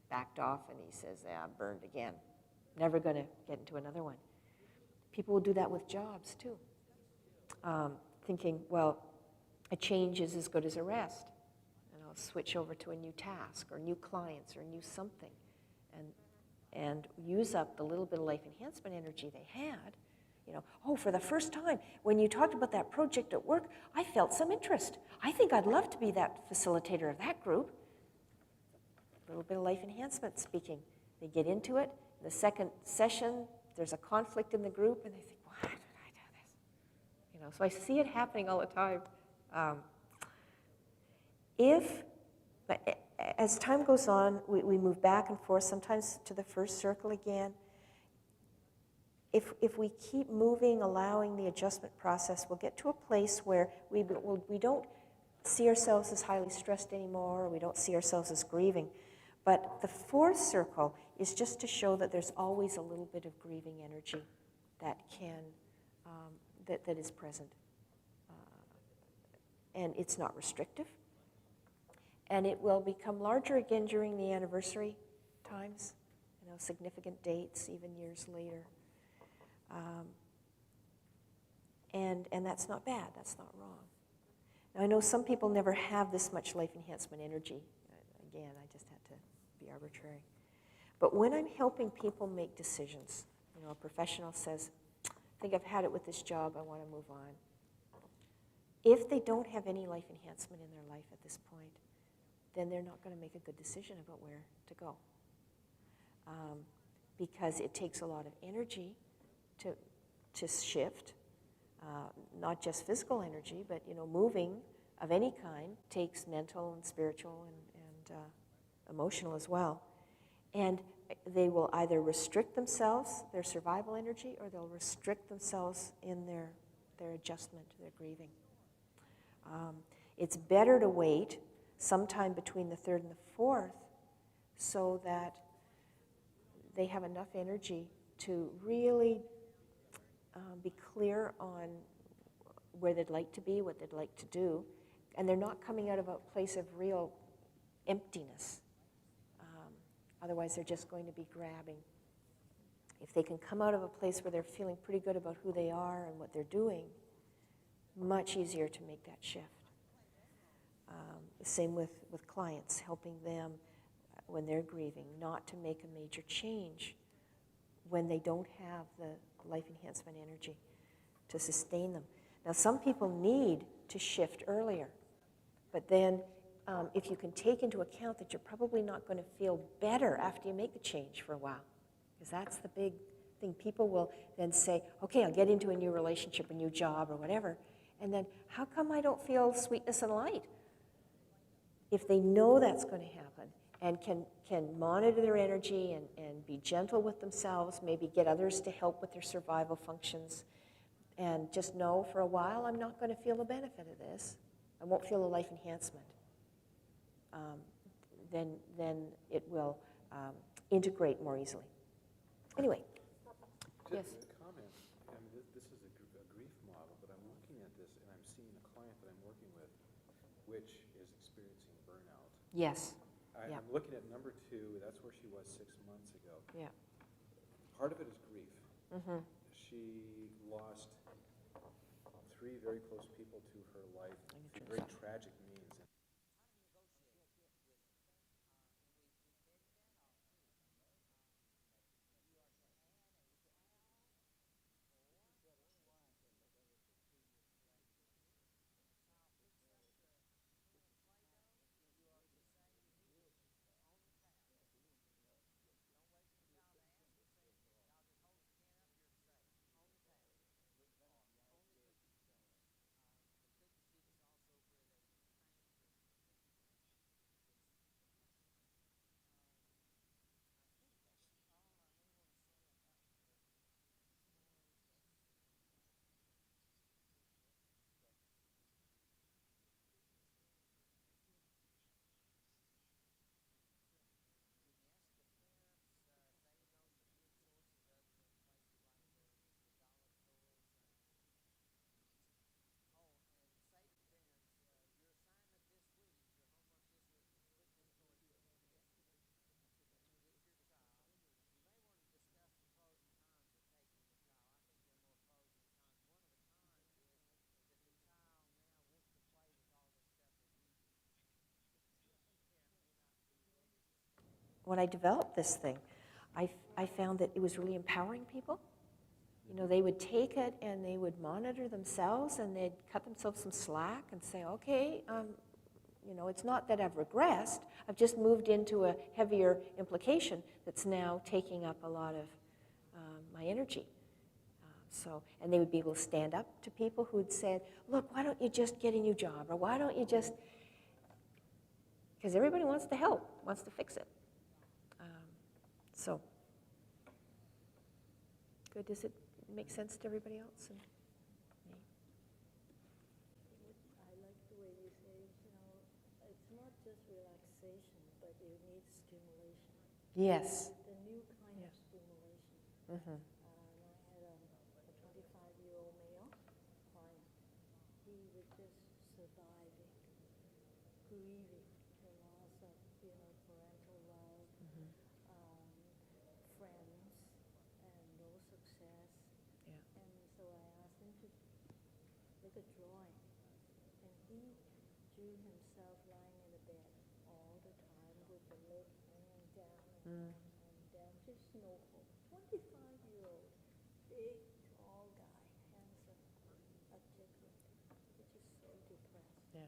backed off, and he says, yeah, I'm burned again. Never going to get into another one. People will do that with jobs, too. Thinking, well, a change is as good as a rest. And I'll switch over to a new task, or new clients, or new something. And use up the little bit of life enhancement energy they had. You know, oh, for the first time, when you talked about that project at work, I felt some interest. I think I'd love to be that facilitator of that group. A little bit of life enhancement speaking. They get into it. In the second session, there's a conflict in the group, and they think, why did I do this? You know, so I see it happening all the time. As time goes on, we move back and forth, sometimes to the first circle again. If we keep moving, allowing the adjustment process, we'll get to a place where we don't see ourselves as highly stressed anymore, or we don't see ourselves as grieving. But the fourth circle is just to show that there's always a little bit of grieving energy that that is present. And it's not restrictive. And it will become larger again during the anniversary times, you know, significant dates, even years later. And that's not bad, that's not wrong. Now I know some people never have this much life enhancement energy. Again, I just had to be arbitrary. But when I'm helping people make decisions, you know, a professional says, I think I've had it with this job, I want to move on. If they don't have any life enhancement in their life at this point, then they're not going to make a good decision about where to go. Because it takes a lot of energy to shift, not just physical energy, but, you know, moving of any kind takes mental and spiritual and emotional as well. And they will either restrict themselves, their survival energy, or they'll restrict themselves in their adjustment, their grieving. It's better to wait sometime between the third and the fourth so that they have enough energy to really be clear on where they'd like to be, what they'd like to do, and they're not coming out of a place of real emptiness. Otherwise, they're just going to be grabbing. If they can come out of a place where they're feeling pretty good about who they are and what they're doing, much easier to make that shift. Same with clients, helping them when they're grieving, not to make a major change when they don't have the life enhancement energy to sustain them. Now, some people need to shift earlier, but then if you can take into account that you're probably not going to feel better after you make the change for a while, because that's the big thing. People will then say, okay, I'll get into a new relationship, a new job, or whatever, and then how come I don't feel sweetness and light? If they know that's going to happen and can monitor their energy and be gentle with themselves, maybe get others to help with their survival functions, and just know for a while I'm not going to feel the benefit of this, I won't feel the life enhancement, then it will integrate more easily. Anyway, yes? Just a comment. I mean, this is a grief model, but I'm looking at this and I'm seeing a client that I'm working with which is experiencing burnout. Yes. I'm looking at number 2. That's where she was 6 months ago. Yeah. Part of it is grief. Mm-hmm. She lost 3 very close people to her life through very tragic means. When I developed this thing, I found that it was really empowering people. You know, they would take it and they would monitor themselves and they'd cut themselves some slack and say, okay, you know, it's not that I've regressed, I've just moved into a heavier implication that's now taking up a lot of my energy. And they would be able to stand up to people who'd said, look, why don't you just get a new job? Or why don't you just, because everybody wants to help, wants to fix it. So, good, does it make sense to everybody else? And me? I like the way you say, you know, it's not just relaxation, but you need stimulation. Yes. The new kind of stimulation. Mm-hmm. I had a 25-year-old male client. He was just surviving, grieving the loss of, you know, parental love, friends, and no success. Yeah. And so I asked him to make a drawing. And he drew himself lying in a bed all the time with the leg hanging down and down, just no hope. 25-year-old, big, tall guy, handsome, articulate. He's just so depressed. Yeah.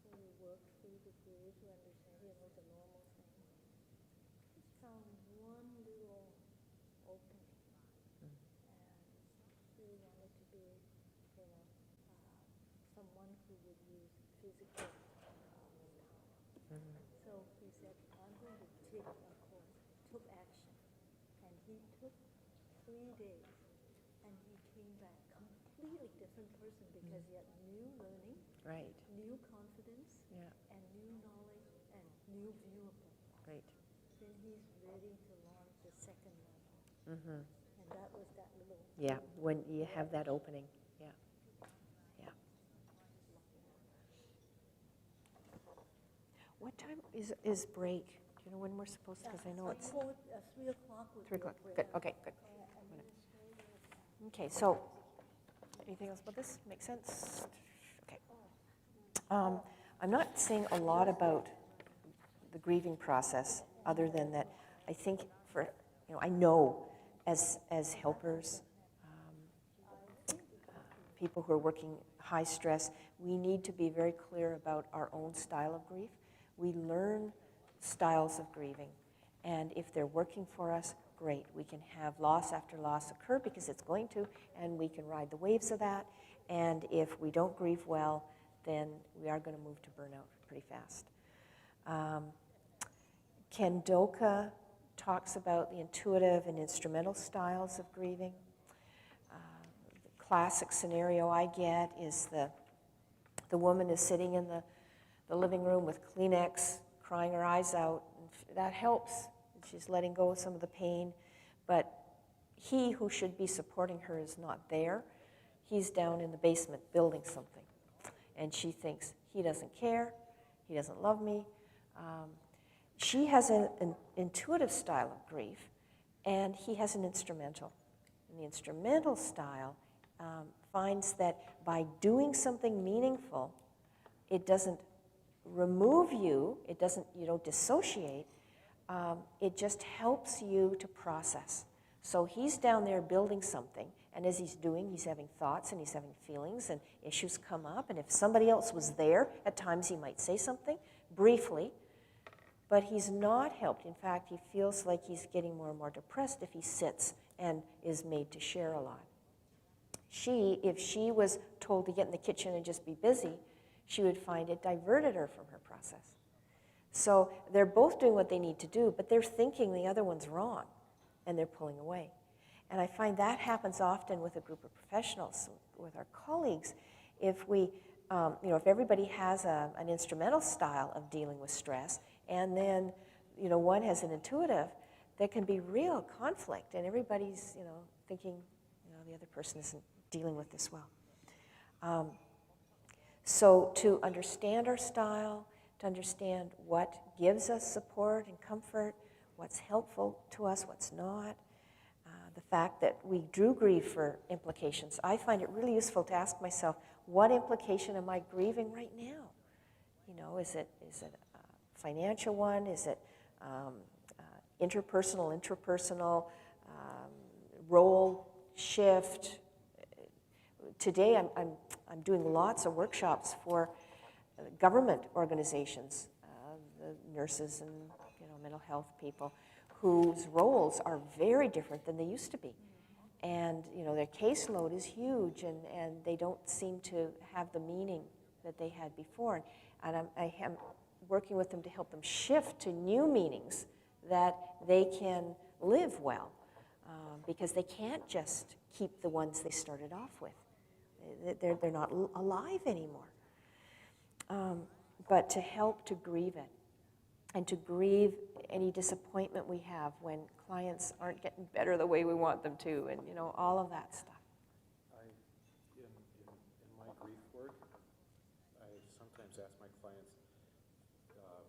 So we worked through the grief to understand, you know, the normal thing. Just found one little opening. And really wanted to be, you know, someone who would use physical power. So he said, I'm going to take a course, took action. And he took 3 days, and he came back completely different person because he had new learning, Right. new confidence, Yeah. and new knowledge, and new view of life. Right. Then he's ready to launch the second level. Mm-hmm. And that was that little. Yeah, when you have that opening. Yeah. Yeah. What time is break? Do you know when we're supposed to? Because I know it's 3 o'clock would 3 be o'clock. great. Good. Okay, good. Okay, so anything else about this? Make sense? Okay. I'm not saying a lot about the grieving process other than that I think I know as helpers, people who are working high stress, we need to be very clear about our own style of grief. We learn styles of grieving, and if they're working for us, great. We can have loss after loss occur because it's going to, and we can ride the waves of that. And if we don't grieve well, then we are going to move to burnout pretty fast. Ken Doka talks about the intuitive and instrumental styles of grieving. The classic scenario I get is the woman is sitting in the living room with Kleenex, crying her eyes out. And that helps. She's letting go of some of the pain. But he who should be supporting her is not there. He's down in the basement building something. And she thinks, he doesn't care, he doesn't love me. She has an intuitive style of grief, and he has an instrumental. And the instrumental style finds that by doing something meaningful, it doesn't remove you, you don't dissociate, it just helps you to process. So he's down there building something, and as he's doing, he's having thoughts and he's having feelings, and issues come up, and if somebody else was there, at times he might say something, briefly, but he's not helped. In fact, he feels like he's getting more and more depressed if he sits and is made to share a lot. If she was told to get in the kitchen and just be busy, she would find it diverted her from her process. So they're both doing what they need to do, but they're thinking the other one's wrong, and they're pulling away. And I find that happens often with a group of professionals, with our colleagues. If we, if everybody has an instrumental style of dealing with stress, and then, one has an intuitive, there can be real conflict, and everybody's, thinking, the other person isn't dealing with this well. So to understand our style, to understand what gives us support and comfort, what's helpful to us, what's not, the fact that we do grieve for implications. I find it really useful to ask myself, what implication am I grieving right now? Is it a financial one? Is it interpersonal, role shift? Today I'm doing lots of workshops for government organizations, the nurses and mental health people, whose roles are very different than they used to be. And their caseload is huge, and they don't seem to have the meaning that they had before. And I am working with them to help them shift to new meanings that they can live well, because they can't just keep the ones they started off with. They're not alive anymore. But to help to grieve it, and to grieve any disappointment we have when clients aren't getting better the way we want them to, and all of that stuff. In my grief work, I sometimes ask my clients,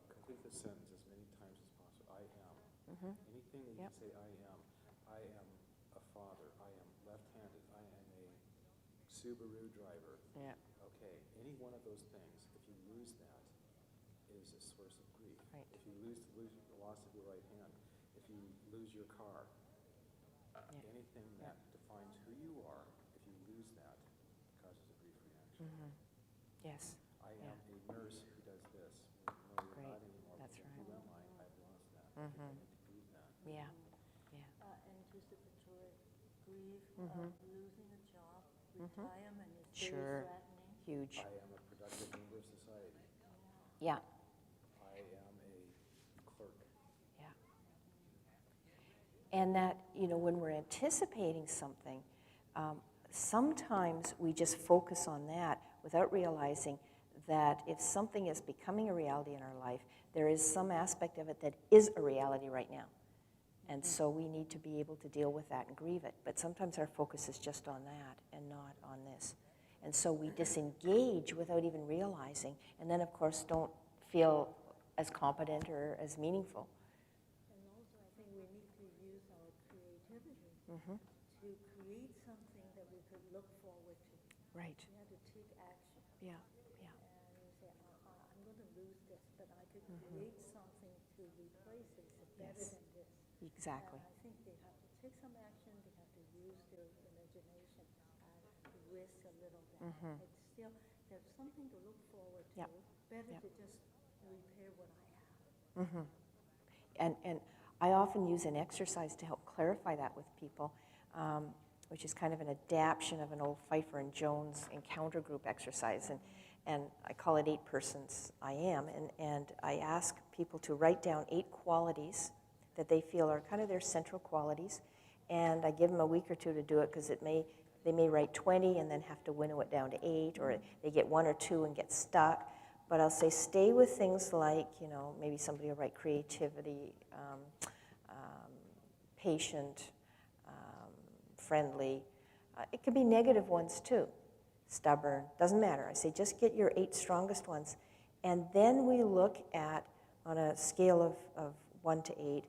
complete the sentence as many times as possible. I am. Mm-hmm. Anything that you can say I am a father, I am left-handed, I am a Subaru driver. Yeah. Okay, any one of those things, if you lose that, is a source of grief. Right. If you lose the loss of your right hand, if you lose your car, anything that defines who you are, if you lose that, causes a grief reaction. Mm-hmm. Yes. I am a nurse who does this. No, you're Great. not anymore. That's right. Who am I? I've lost that. Mm-hmm. I need to grieve that. Yeah. Anticipatory grief, Mm-hmm. losing a job, Mm-hmm. retirement is Sure. very threatening. Huge. I am a productive member of society. Yeah. I am a clerk. Yeah. And that, when we're anticipating something, sometimes we just focus on that without realizing that if something is becoming a reality in our life, there is some aspect of it that is a reality right now. And so we need to be able to deal with that and grieve it. But sometimes our focus is just on that and not on this. And so we disengage without even realizing, and then, of course, don't feel as competent or as meaningful. And also, I think we need to use our creativity Mm-hmm. to create something that we could look forward to. Right. We have to take action. Yeah. Yeah. And you say, I'm going to lose this, but I could create something to replace it better Yes. than this. Exactly. And I think they have to take some action. They have to use their imagination to risk a little bit. It's still, there's something to look forward to. Yep. Better Yep. to just repair what I have. And I often use an exercise to help clarify that with people, which is kind of an adaptation of an old Pfeiffer and Jones encounter group exercise. And I call it 8 persons I am. And I ask people to write down 8 qualities that they feel are kind of their central qualities. And I give them a week or 2 to do it because they may write 20 and then have to winnow it down to 8, or they get 1 or 2 and get stuck. But I'll say stay with things like, maybe somebody will write creativity, patient, friendly. It could be negative ones too. Stubborn, doesn't matter. I say just get your 8 strongest ones. And then we look at, on a scale of 1 to 8,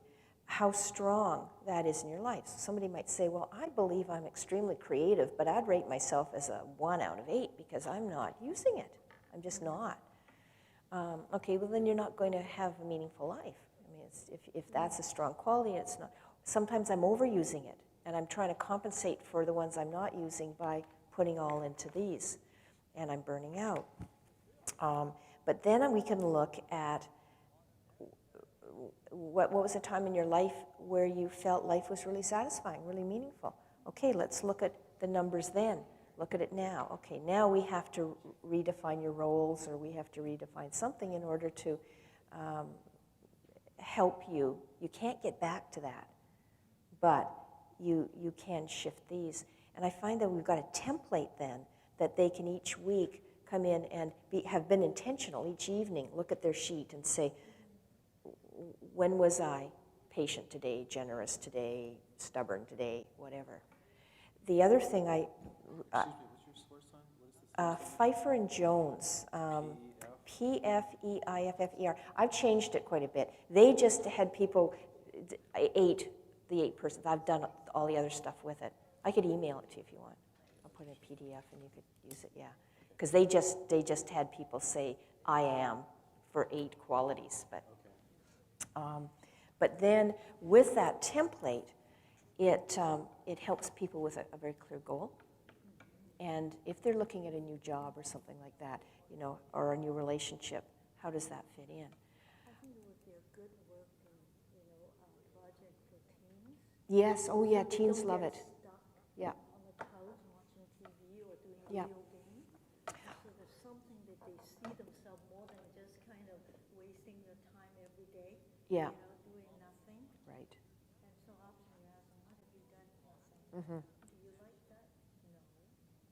how strong that is in your life. So somebody might say, well, I believe I'm extremely creative, but I'd rate myself as a 1 out of 8 because I'm not using it. I'm just not. Okay, well then you're not going to have a meaningful life. I mean, if that's a strong quality, it's not. Sometimes I'm overusing it, and I'm trying to compensate for the ones I'm not using by putting all into these, and I'm burning out. But then we can look at what was a time in your life where you felt life was really satisfying, really meaningful. Okay, let's look at the numbers then. Look at it now. Okay, now we have to redefine your roles, or we have to redefine something in order to help you. You can't get back to that, but you can shift these. And I find that we've got a template then that they can each week come in and have been intentional each evening, look at their sheet and say, when was I patient today, generous today, stubborn today, whatever. The other thing Excuse me, what's your source on? What is this? Pfeiffer and Jones, Pfeiffer. I've changed it quite a bit. They just had people, the 8 persons. I've done all the other stuff with it. I could email it to you if you want. I'll put it in a PDF and you could use it, yeah. Because they just had people say, I am, for 8 qualities. But then with that template, it helps people with a very clear goal. And if they're looking at a new job or something like that, or a new relationship, how does that fit in? I think it would be a good working, project for teens. Yes, oh yeah, They teens don't love get it. Stuck Yeah. on the couch watching TV or doing Yeah. video game. So there's something that they see themselves more than just kind of wasting their time every day. Yeah. Doing nothing. Right. And so often you ask them, what have you done? Nothing. Mm-hmm. Do you like that? No.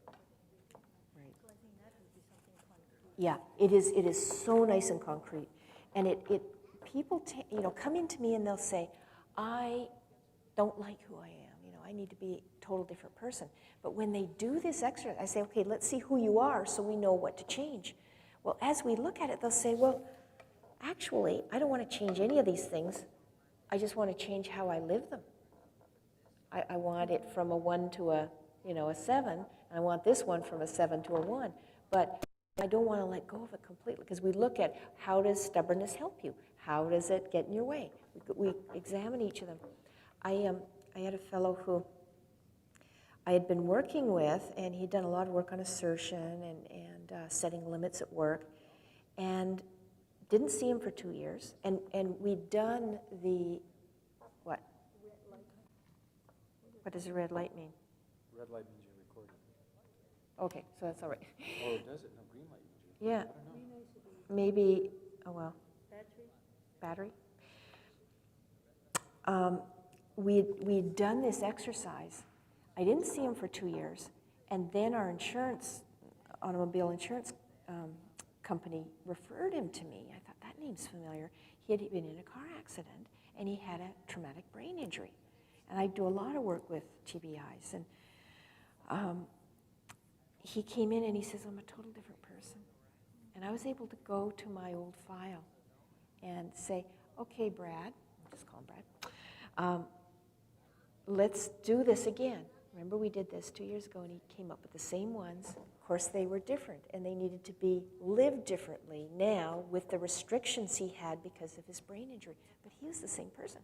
But what have you done? Right. So I think that would be something concrete. Yeah, it is so nice and concrete. And people come into me and they'll say, I don't like who I am. I need to be a total different person. But when they do this exercise, I say, okay, let's see who you are so we know what to change. Well, as we look at it, they'll say, well, actually, I don't want to change any of these things. I just want to change how I live them. I want it from a 1 to a 7, and I want this one from a 7 to a 1. But I don't want to let go of it completely, because we look at how does stubbornness help you? How does it get in your way? We examine each of them. I had a fellow who I had been working with, and he'd done a lot of work on assertion and setting limits at work, and didn't see him for 2 years. And we'd done the, what? What does a red light mean? Red light means you're recording. Okay, so that's all right. Oh, does it? No, green light means you're recording. Yeah. I don't know. Maybe, oh well. Battery? We'd done this exercise. I didn't see him for 2 years, and then our automobile insurance company referred him to me. I thought, that name's familiar. He had been in a car accident, and he had a traumatic brain injury. And I do a lot of work with TBIs, and he came in and he says, I'm a total different person. And I was able to go to my old file and say, okay, Brad, I'll just call him Brad, let's do this again. Remember we did this 2 years ago, and he came up with the same ones. Of course, they were different, and they needed to be lived differently now with the restrictions he had because of his brain injury. But he was the same person.